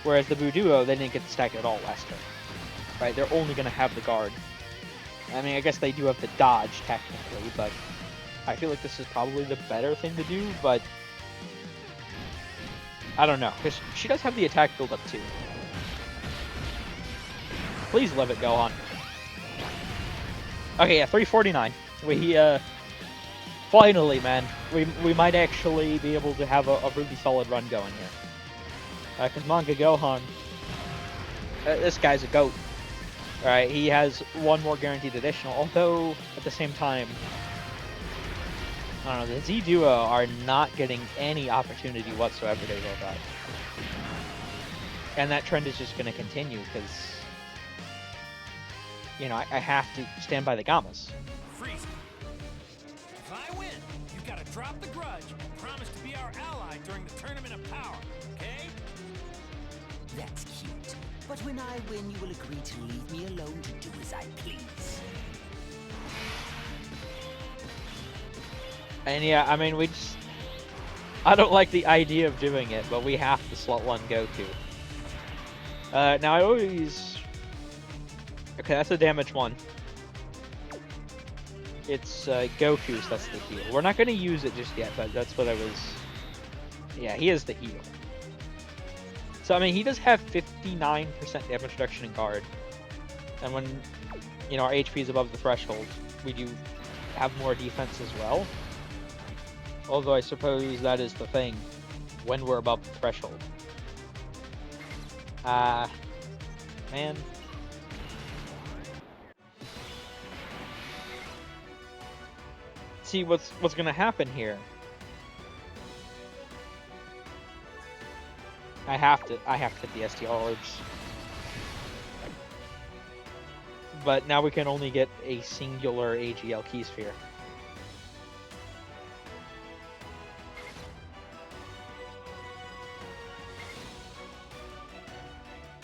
Speaker 1: Whereas the Buduo, they didn't get the stack at all last turn. Right, they're only going to have the guard. I mean, I guess they do have the dodge, technically, but I feel like this is probably the better thing to do, but... I don't know, because she does have the attack build up too. Please live it, Gohan. Okay, yeah, 349. We, finally, man. We might actually be able to have a really solid run going here. Because Manga Gohan, this guy's a GOAT. Alright, he has one more guaranteed additional, although, at the same time, I don't know, the Z Duo are not getting any opportunity whatsoever to go up. And that trend is just going to continue, because, you know, I have to stand by the Gammas.
Speaker 2: Freeze. If I win, you gotta drop the grudge and promise to be our ally during the Tournament of Power, okay?
Speaker 3: That's cute. But when I win, you will agree to leave me alone to do as I please.
Speaker 1: And yeah, I mean, I don't like the idea of doing it, but we have to slot 1 Goku. Now I always... Okay, that's a damage 1. It's Goku's that's the heal. We're not going to use it just yet, but that's what I was... Yeah, he is the heal. So, I mean, he does have 59% damage reduction in guard. And when, you know, our HP is above the threshold, we do have more defense as well. Although I suppose that is the thing when we're above the threshold. Man. See what's gonna happen here. I have to hit the STR orbs. But now we can only get a singular AGL key sphere.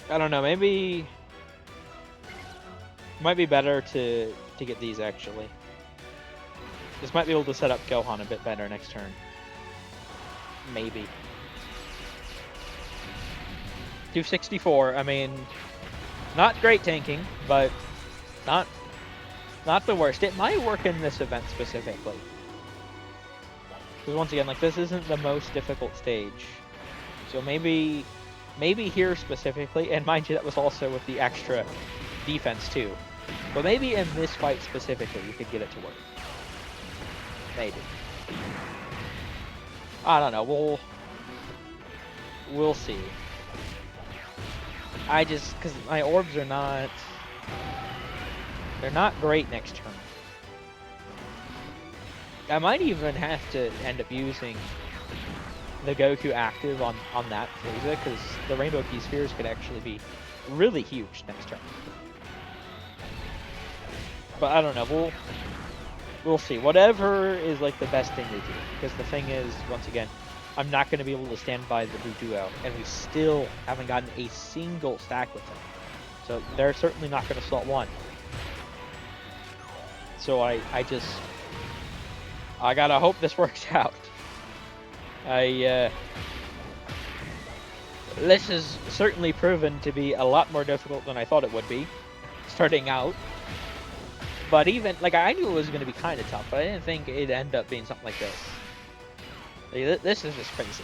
Speaker 1: I don't know, maybe might be better to get these actually. This might be able to set up Gohan a bit better next turn. Maybe. 264, I mean, not great tanking, but not the worst. It might work in this event specifically. Because once again, like, this isn't the most difficult stage. So maybe here specifically, and mind you, that was also with the extra defense too. But maybe in this fight specifically, you could get it to work. Maybe. I don't know. We'll see. Because my orbs are not... They're not great next turn. I might even have to end up using the Goku active on that Frieza, because the Rainbow Key Spheres could actually be really huge next turn. But I don't know, we'll see. Whatever is like the best thing to do, because the thing is, once again, I'm not going to be able to stand by the Blue Duo, and we still haven't gotten a single stack with them. So they're certainly not going to slot 1. So I gotta hope this works out. This has certainly proven to be a lot more difficult than I thought it would be, starting out. But even, like, I knew it was going to be kind of tough, but I didn't think it'd end up being something like this. Like, this is just crazy.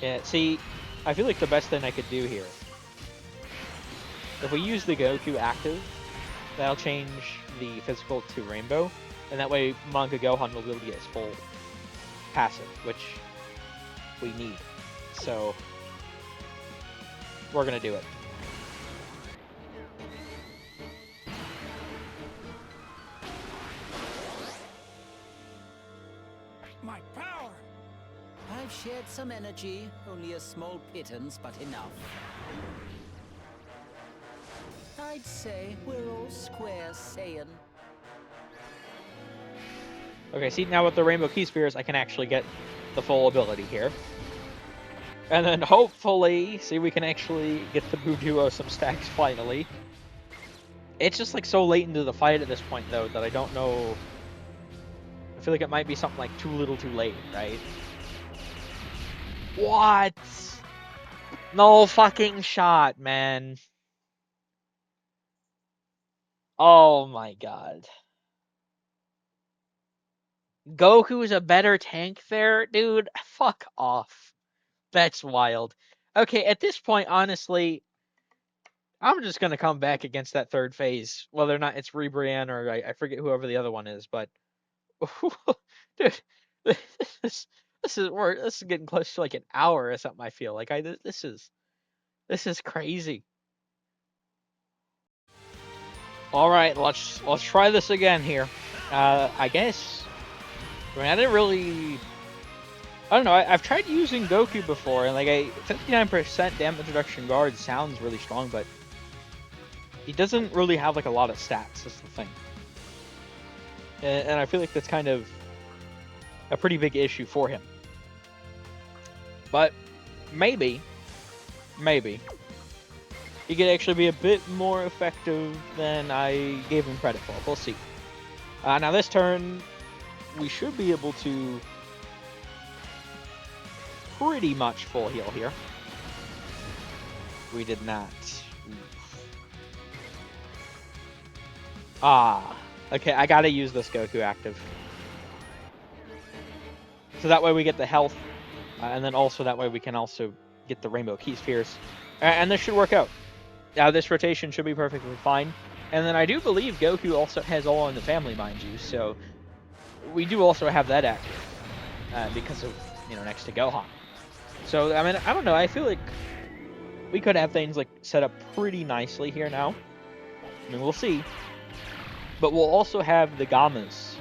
Speaker 1: Yeah, see, I feel like the best thing I could do here, if we use the Goku active, that'll change the physical to Rainbow, and that way Manga Gohan will be able to get his full passive, which we need. So, we're gonna do it.
Speaker 2: My power!
Speaker 3: I've shared some energy, only a small pittance, but enough. I'd say we're all square Saiyan.
Speaker 1: Okay, see, now with the Rainbow Key Spheres, I can actually get the full ability here. And then hopefully, see, we can actually get the Buu Duo some stacks finally. It's just like so late into the fight at this point, though, that I don't know. I feel like it might be something like too little too late, right? What? No fucking shot, man. Oh my god. Goku's a better tank there? Dude, fuck off. That's wild. Okay, at this point, honestly, I'm just gonna come back against that third phase, whether or not it's Rebrian or I forget whoever the other one is, but dude, this this is getting close to like an hour or something. I feel like this is crazy. All right, let's try this again here. I guess. I mean, I didn't really. I don't know. I've tried using Goku before, and like 59% damage reduction guard sounds really strong, but he doesn't really have like a lot of stats. That's the thing, and I feel like that's kind of a pretty big issue for him. But maybe he could actually be a bit more effective than I gave him credit for. We'll see. Now this turn, we should be able to pretty much full heal here. We did not. Okay, I gotta use this Goku active. So that way we get the health, and then also that way we can also get the Rainbow Key Spheres. And this should work out. This rotation should be perfectly fine. And then I do believe Goku also has all in the family, mind you, so we do also have that active, because of, next to Gohan. So, I mean, I don't know, I feel like we could have things, like, set up pretty nicely here now. I mean, we'll see. But we'll also have the Gammas,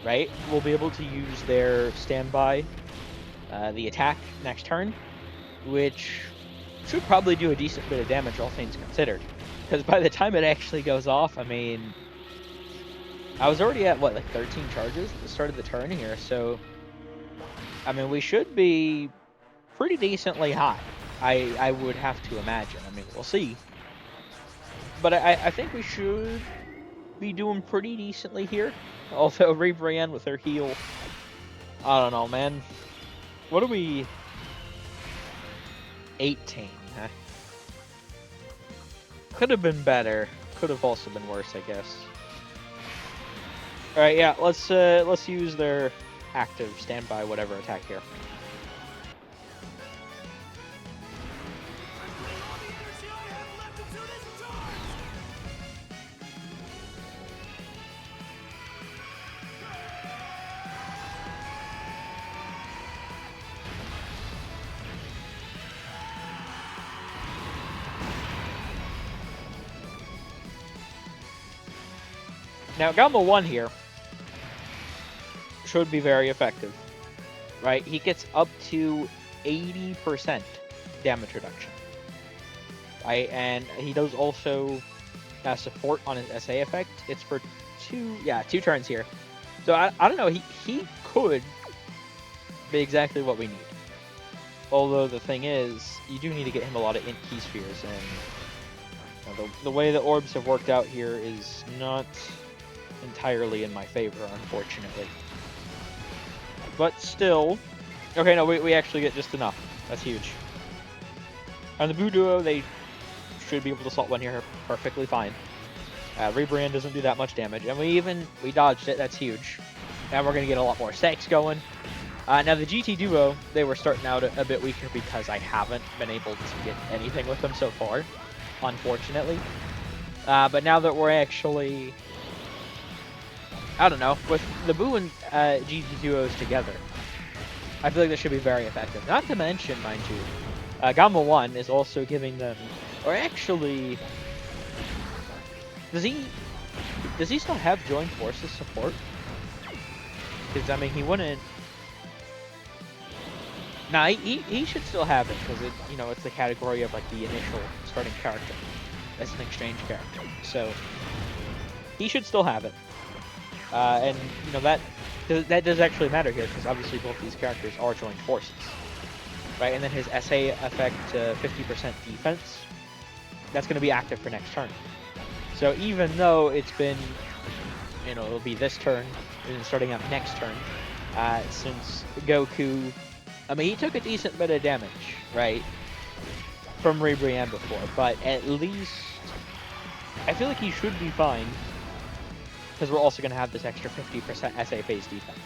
Speaker 1: right? We'll be able to use their standby, the attack next turn, which should probably do a decent bit of damage, all things considered. Because by the time it actually goes off, I mean, I was already at, what, like 13 charges at the start of the turn here, so, I mean, we should be pretty decently high, I would have to imagine. I mean, we'll see. But I think we should be doing pretty decently here. Although Rebrian with her heal, I don't know, man. What are we? 18. Huh? Could have been better. Could have also been worse, I guess. All right, yeah. Let's use their active standby whatever attack here. Now, Gamma 1 here should be very effective, right? He gets up to 80% damage reduction, right? And he does also support on his SA effect. It's for two turns here. So I don't know, he could be exactly what we need. Although the thing is, you do need to get him a lot of int key spheres, and the way the orbs have worked out here is not entirely in my favor, unfortunately. But still, okay, no, we actually get just enough. That's huge. On the Buu Duo, they should be able to assault one here perfectly fine. Rebrand doesn't do that much damage, and we dodged it. That's huge. Now we're gonna get a lot more stacks going. Now the GT Duo, they were starting out a bit weaker because I haven't been able to get anything with them so far, unfortunately. But now that we're actually, I don't know, with the Buu and GT Duos together, I feel like this should be very effective. Not to mention, mind you, Gamma 1 is also giving them, or actually, does he still have Joint Forces support? Because, I mean, he wouldn't. Nah, he should still have it, because it's the category of, like, the initial starting character. That's an exchange character. So, he should still have it. And, that does actually matter here, because obviously both these characters are joint forces. Right, and then his SA effect, 50% defense, that's going to be active for next turn. So even though it's been, it'll be this turn, and then starting out next turn, since Goku, I mean, he took a decent bit of damage, right, from Rebrian before, but at least, I feel like he should be fine, because we're also going to have this extra 50% SA phase defense.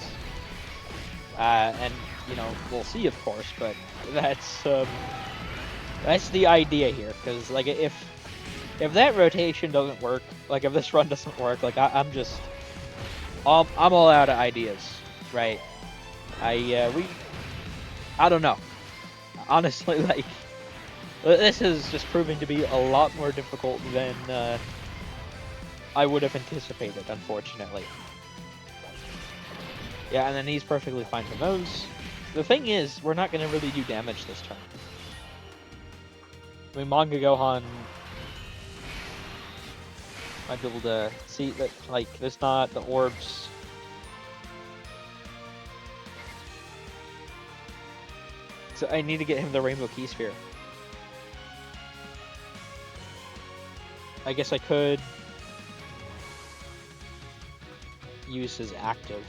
Speaker 1: And, we'll see, of course, but that's That's the idea here, because like if that rotation doesn't work, like if this run doesn't work, like I'm just I'm all out of ideas, right? I don't know. Honestly, like this is just proving to be a lot more difficult than I would have anticipated, unfortunately. Yeah, and then he's perfectly fine from those. The thing is, we're not going to really do damage this turn. I mean, Manga Gohan might be able to see that, like, there's not the orbs. So I need to get him the Rainbow Key Sphere. I guess I could use his active.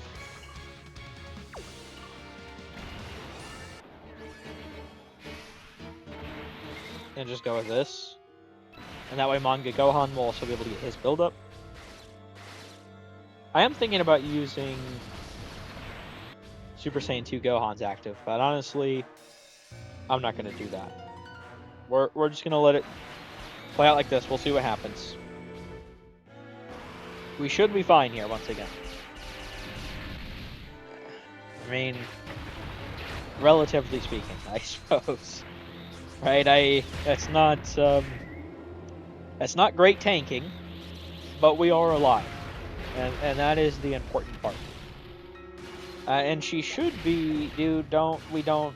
Speaker 1: And just go with this. And that way Manga Gohan will also be able to get his build up. I am thinking about using Super Saiyan 2 Gohan's active, but honestly, I'm not going to do that. We're just going to let it play out like this. We'll see what happens. We should be fine here once again. I mean, relatively speaking, I suppose. Right? That's not great tanking, but we are alive, and that is the important part. And she should be, dude. We don't,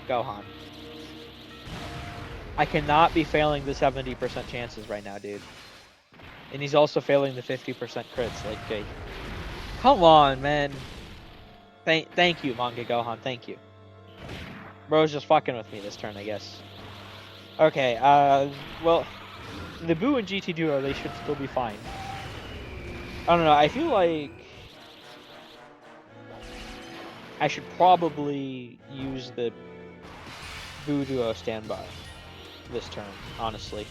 Speaker 1: Gohan. I cannot be failing the 70% chances right now, dude. And he's also failing the 50% crits. Like, okay, come on, man. Thank you, Manga Gohan. Thank you. Bro's just fucking with me this turn, I guess. Okay, well, the Boo and GT Duo, they should still be fine. I don't know, I feel like I should probably use the Boo Duo standby this turn, honestly.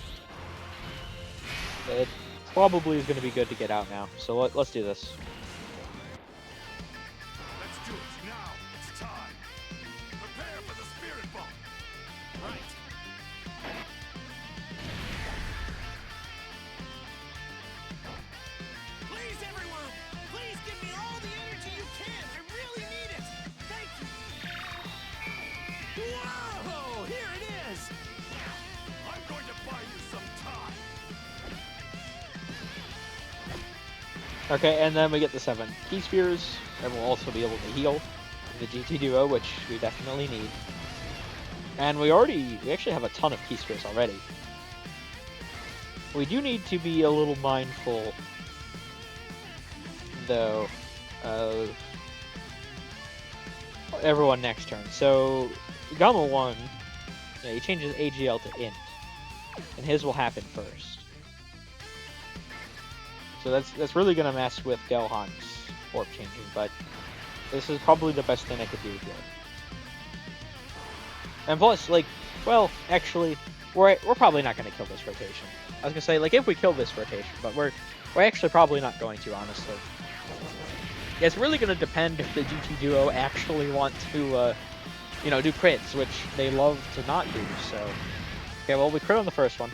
Speaker 1: It probably is going to be good to get out now, so let's do this.
Speaker 2: Let's do it now. It's time. Prepare for the spirit bomb. Right. Please, everyone. Please give me all the energy you can. I really need it. Thank you. Whoa! Here it is. I'm going to buy you some time.
Speaker 1: Okay, and then we get the 7 Key Spheres, and we'll also be able to heal the GT Duo, which we definitely need. And we actually have a ton of Key Spheres already. We do need to be a little mindful, though, of everyone next turn. So, Gamma 1, yeah, he changes AGL to Int, and his will happen first. So that's really gonna mess with Gohan's orb changing, but this is probably the best thing I could do here. And plus, like, well, actually, we're probably not gonna kill this rotation. I was gonna say, like, if we kill this rotation, but we're actually probably not going to, honestly. Yeah, it's really gonna depend if the GT Duo actually want to, you know, do crits, which they love to not do. So, okay, well, we crit on the first one.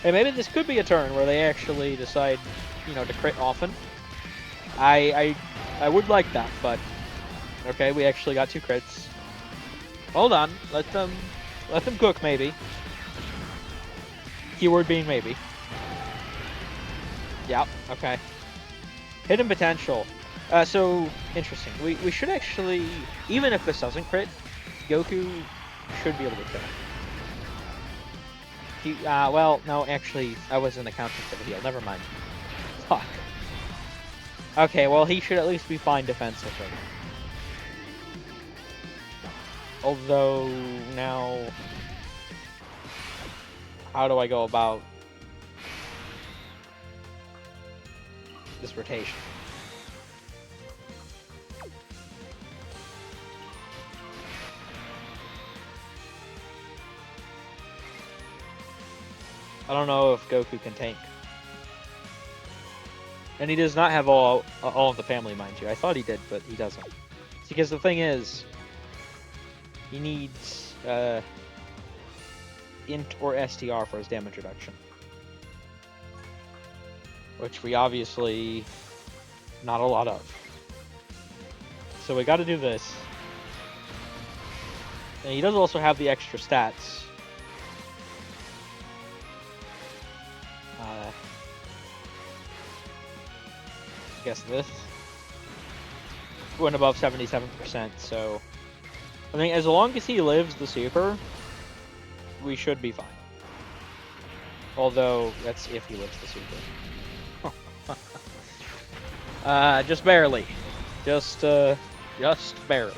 Speaker 1: Hey, maybe this could be a turn where they actually decide, you know, to crit often. I would like that, but okay, we actually got 2 crits. Hold on, let them cook, maybe. Keyword being maybe. Yep, okay. Hidden potential. So interesting. We should actually, even if this doesn't crit, Goku should be able to kill him. Well, no, actually, I wasn't accounting for the heal. Never mind. Fuck. Okay, well, he should at least be fine defensively. Although, now... how do I go about this rotation? I don't know if Goku can tank. And he does not have all of the family, mind you. I thought he did, but he doesn't. Because the thing is, he needs int or STR for his damage reduction. Which we obviously not a lot of. So we got to do this. And he does also have the extra stats. Guess this. Went above 77%, so I think as long as he lives the super, we should be fine. Although that's if he lives the super. Just barely. Just barely.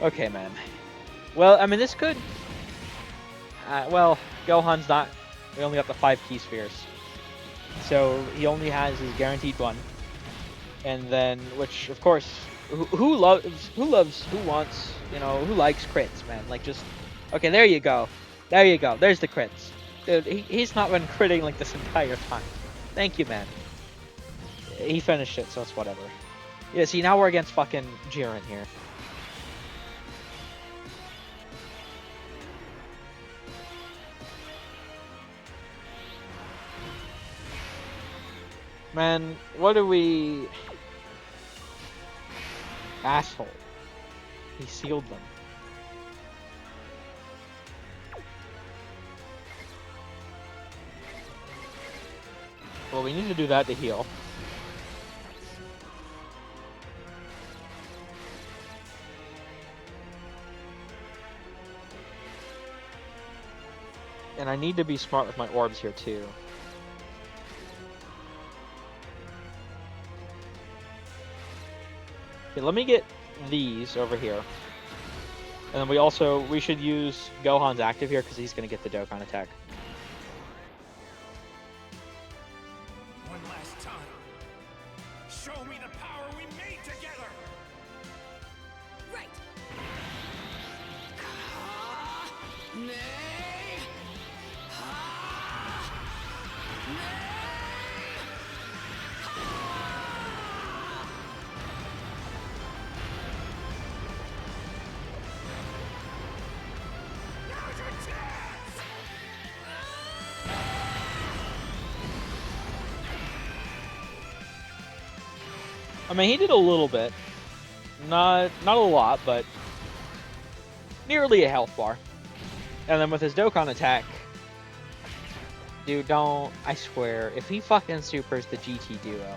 Speaker 1: Okay, man. Well, I mean, this could... well, Gohan's not... We only got the 5 key spheres. So, he only has his guaranteed one. And then, which, of course... Who wants, you know, who likes crits, man? Like, just... Okay, there you go. There you go. There's the crits. Dude, he's not been critting, like, this entire time. Thank you, man. He finished it, so it's whatever. Yeah, see, now we're against fucking Jiren here. Man, what do we... Asshole. He sealed them. Well, we need to do that to heal. And I need to be smart with my orbs here, too. Okay, let me get these over here. And then we should use Gohan's active here, because he's going to get the Dokkan attack.
Speaker 2: One last time. Show me the power we made together!
Speaker 3: Right. Nay.
Speaker 2: Now's your chance!
Speaker 1: I mean, he did a little bit. Not a lot, but nearly a health bar. And then with his Dokkan attack, dude, don't, I swear, if he fucking supers the GT duo,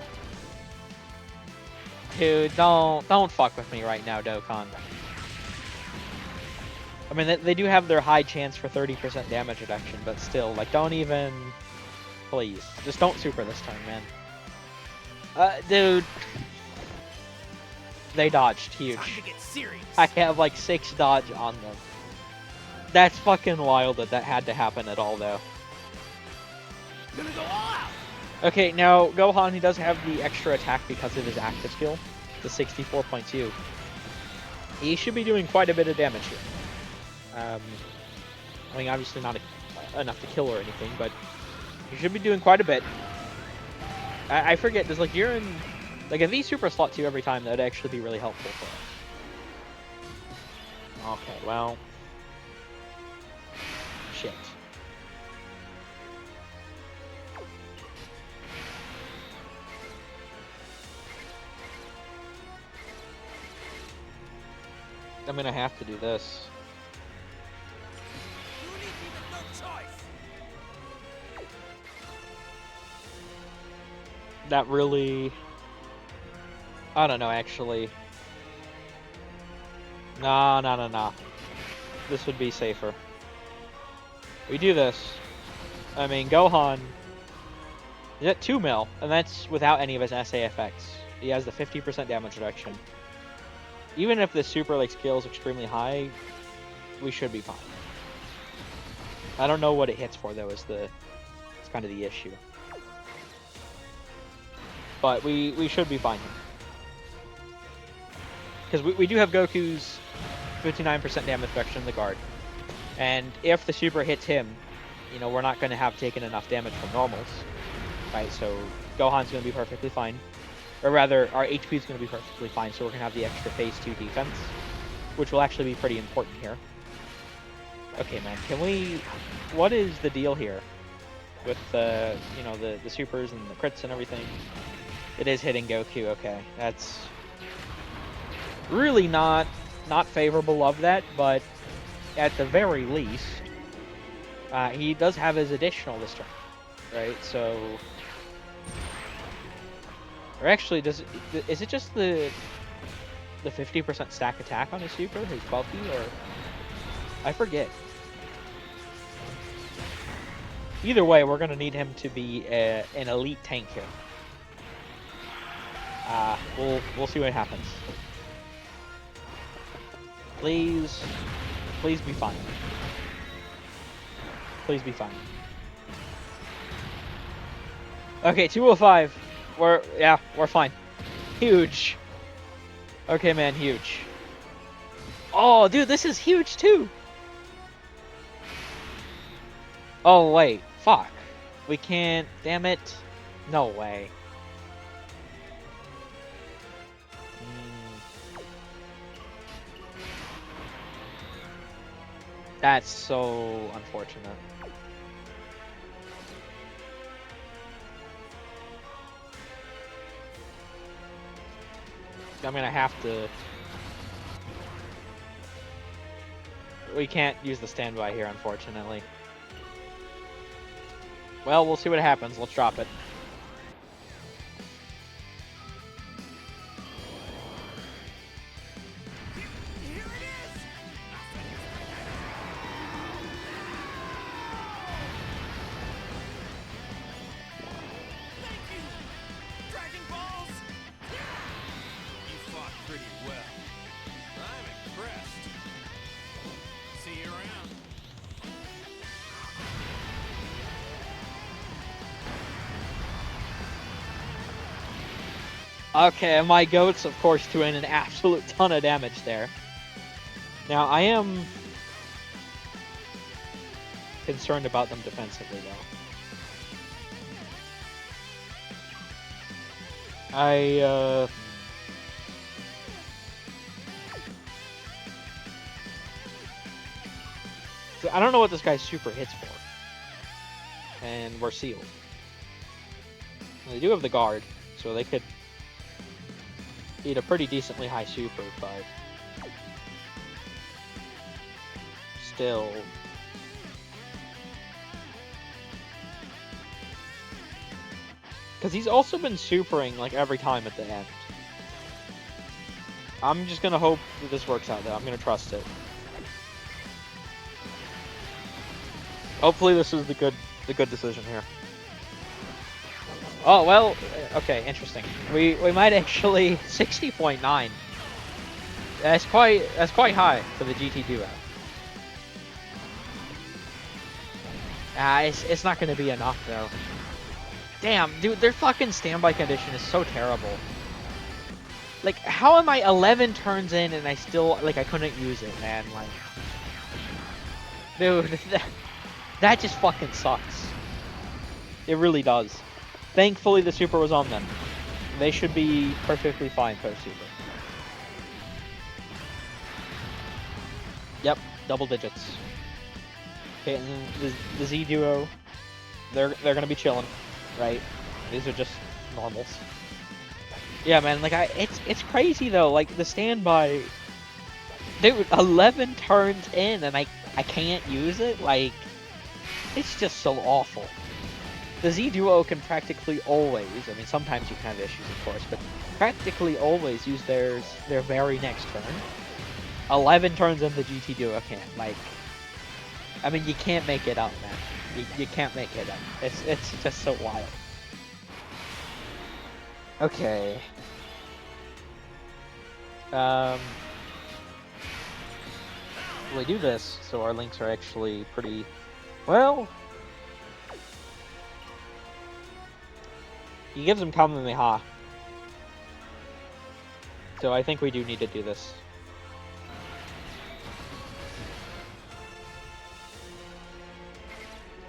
Speaker 1: dude, don't fuck with me right now, Dokkan. I mean, they do have their high chance for 30% damage reduction, but still, like, don't even, please, just don't super this time, man. Dude. They dodged, huge.
Speaker 2: Time to get serious.
Speaker 1: I have like 6 dodge on them. That's fucking wild that had to happen at all, though.
Speaker 2: Gonna go all out.
Speaker 1: Okay, now Gohan, he does have the extra attack because of his active skill, the 64.2. He should be doing quite a bit of damage here. I mean, obviously not enough to kill or anything, but he should be doing quite a bit. I forget, does like Jiren... Like, if he super slot 2 every time, that would actually be really helpful for us. Okay, well... Shit. I'm gonna have to do this.
Speaker 2: You leave me with no choice.
Speaker 1: That really... I don't know, actually. Nah. This would be safer. We do this. I mean, Gohan is at 2 mil, and that's without any of his SA effects. He has the 50% damage reduction. Even if the super like scale is extremely high, we should be fine. I don't know what it hits for though. It's kind of the issue. But we should be fine here. Because we do have Goku's 59% damage reduction in the guard. And if the super hits him, you know, we're not going to have taken enough damage from normals. Right, so Gohan's going to be perfectly fine. Or rather, our HP is going to be perfectly fine, so we're going to have the extra phase 2 defense. Which will actually be pretty important here. Okay, man, can we... What is the deal here? With the, you know, the supers and the crits and everything? It is hitting Goku, okay. That's really not favorable of that, but at the very least, he does have his additional this turn, right? So... Or actually, is it just the 50% stack attack on his super, his bulky, or... I forget. Either way, we're going to need him to be an elite tank here. We'll see what happens. Please be fine. Please be fine. Okay, 205. We're fine. Huge. Okay, man, huge. Oh, dude, this is huge too. Oh, wait. Fuck. We can't... Damn it. No way. That's so unfortunate. I'm gonna have to... We can't use the standby here, unfortunately. Well, we'll see what happens. Let's drop it.
Speaker 2: Here it is! Thank you! Dragon Balls! You fought pretty well. I'm impressed. See you around.
Speaker 1: Okay, my goats, of course, doing an absolute ton of damage there. Now, I am concerned about them defensively, though. I don't know what this guy's super hits for. And we're sealed. They do have the guard, so they could eat a pretty decently high super, but still. Because he's also been supering like every time at the end. I'm just gonna hope that this works out though. I'm gonna trust it. Hopefully this is the good decision here. Oh, well, okay, interesting. We might actually 60.9. That's quite high for the GT duo. It's not going to be enough though. Damn, dude, their fucking standby condition is so terrible. Like, how am I 11 turns in and I still, like, I couldn't use it, man? Like, dude, that just fucking sucks. It really does. Thankfully, the super was on them. They should be perfectly fine post-super. Yep, double digits. Okay, and the Z duo, they're gonna be chilling, right? These are just normals. Yeah, man. Like it's crazy though. Like the standby, dude. 11 turns in and I can't use it. Like it's just so awful. The Z duo can practically always, I mean sometimes you can have issues of course, but practically always use their very next turn. 11 turns in the GT duo can't. Like, I mean you can't make it up, man. You can't make it up. It's just so wild. Okay. We do this, so our links are actually pretty well. He gives him Kamehameha. So I think we do need to do this.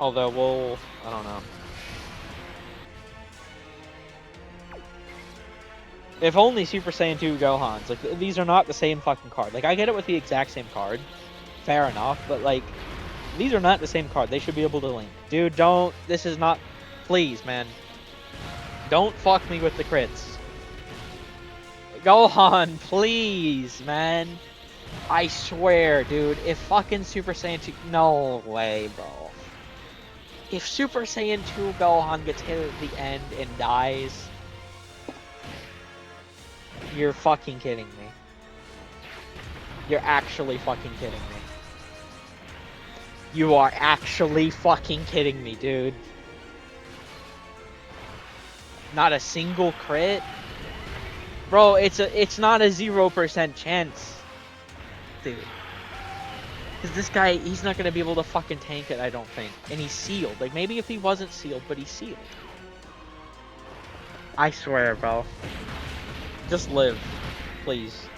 Speaker 1: Although I don't know. If only Super Saiyan 2 Gohans. Like, these are not the same fucking card. Like, I get it with the exact same card. Fair enough, but like, These are not the same card. They should be able to link. Dude, don't. This is not. Please, man. Don't fuck me with the crits. Gohan, please, man. I swear, dude. If fucking Super Saiyan 2. No way, bro. If Super Saiyan 2 Gohan gets hit at the end and dies. You're fucking kidding me. You're actually fucking kidding me. You are actually fucking kidding me, dude. Not a single crit? Bro, it's not a 0% chance. Dude. Because this guy, he's not going to be able to fucking tank it, I don't think. And he's sealed. Like, maybe if he wasn't sealed, but he's sealed. I swear, bro. Just live. Please.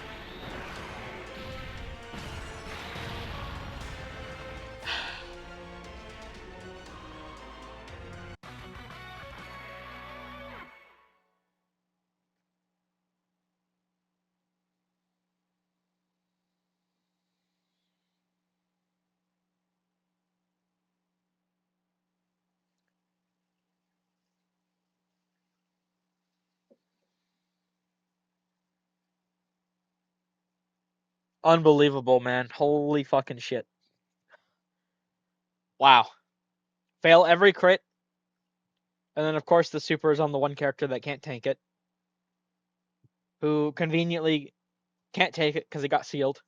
Speaker 1: Unbelievable, man. Holy fucking shit. Wow. Fail every crit. And then, of course, the super is on the one character that can't tank it. Who conveniently can't take it because it got sealed.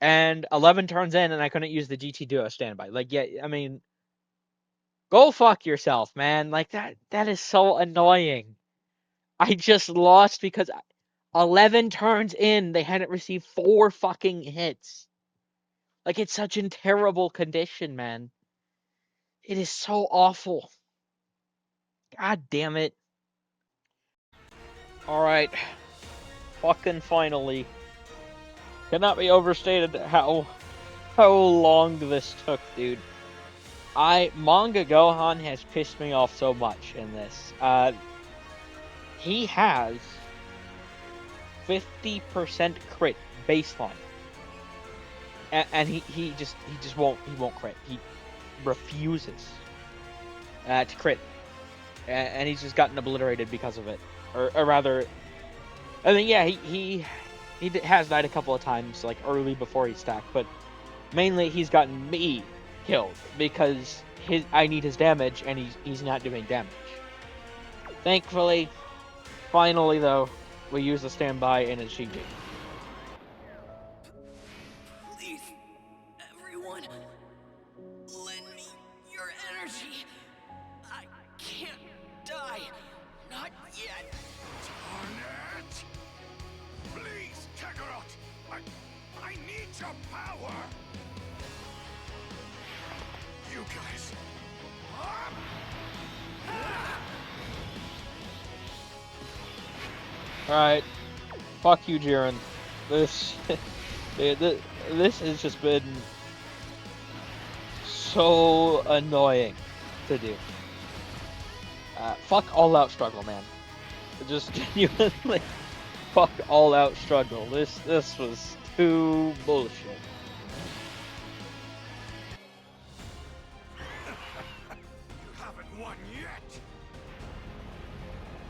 Speaker 1: And 11 turns in and I couldn't use the GT Duo standby. Like, yeah, I mean, go fuck yourself, man. Like, that is so annoying. I just lost because 11 turns in, they hadn't received 4 fucking hits. Like, it's such in terrible condition, man. It is so awful. God damn it. Alright. Fucking finally. Cannot be overstated how long this took, dude. Manga Gohan has pissed me off so much in this. He has 50% crit baseline. And he just won't crit. He refuses to crit. And he's just gotten obliterated because of it. Or rather, I mean, yeah, he has died a couple of times, like early before he stacked, but mainly he's gotten me killed because I need his damage and he's not doing damage. Thankfully, finally though, we use the standby and it's GG.
Speaker 3: Please, everyone, lend me your energy. I can't die. Not yet.
Speaker 2: Darn it! Please, Kakarot! I need your power! You guys...
Speaker 1: Alright. Fuck you, Jiren. This has just been so annoying to do. Fuck all out struggle, man. Just genuinely fuck all out struggle. This was too bullshit.
Speaker 2: You haven't won yet!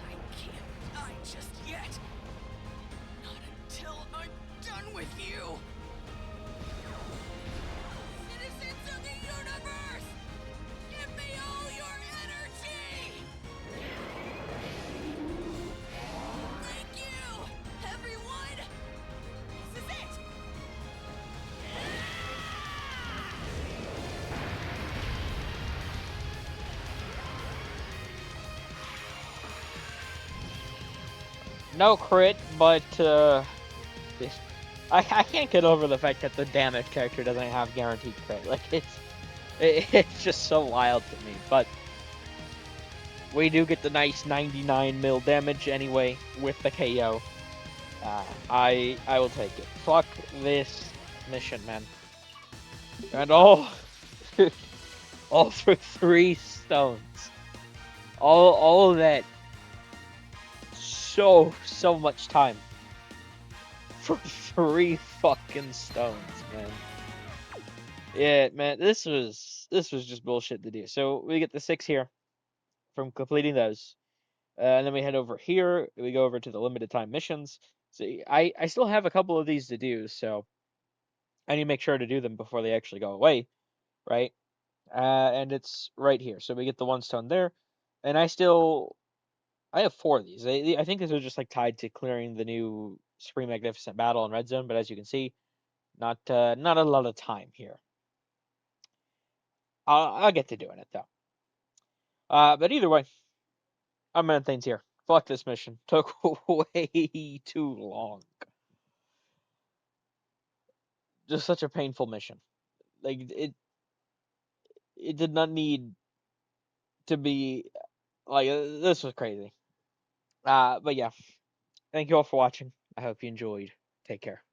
Speaker 3: I can't die just yet. Not until I'm done with you. Citizens of the universe, give me all your energy. Thank you, everyone. This is it.
Speaker 1: No crit, but I can't get over the fact that the damage character doesn't have guaranteed crit. Like it's just so wild to me. But we do get the nice 99 mil damage anyway with the KO. I will take it. Fuck this mission, man. And all for 3 stones. All of that. So much time for 3 fucking stones, man. Yeah, man, this was just bullshit to do. So we get the 6 here from completing those. And then we head over here. We go over to the limited time missions. So I still have a couple of these to do, so I need to make sure to do them before they actually go away, right? And it's right here. So we get the 1 stone there, and I have 4 of these. I think these are just like tied to clearing the new Supreme Magnificent Battle in Red Zone, but as you can see, not a lot of time here. I'll get to doing it though. But either way, I'm gonna end things here. Fuck this mission. Took way too long. Just such a painful mission. Like it did not need to be like this was crazy. But yeah, thank you all for watching. I hope you enjoyed. Take care.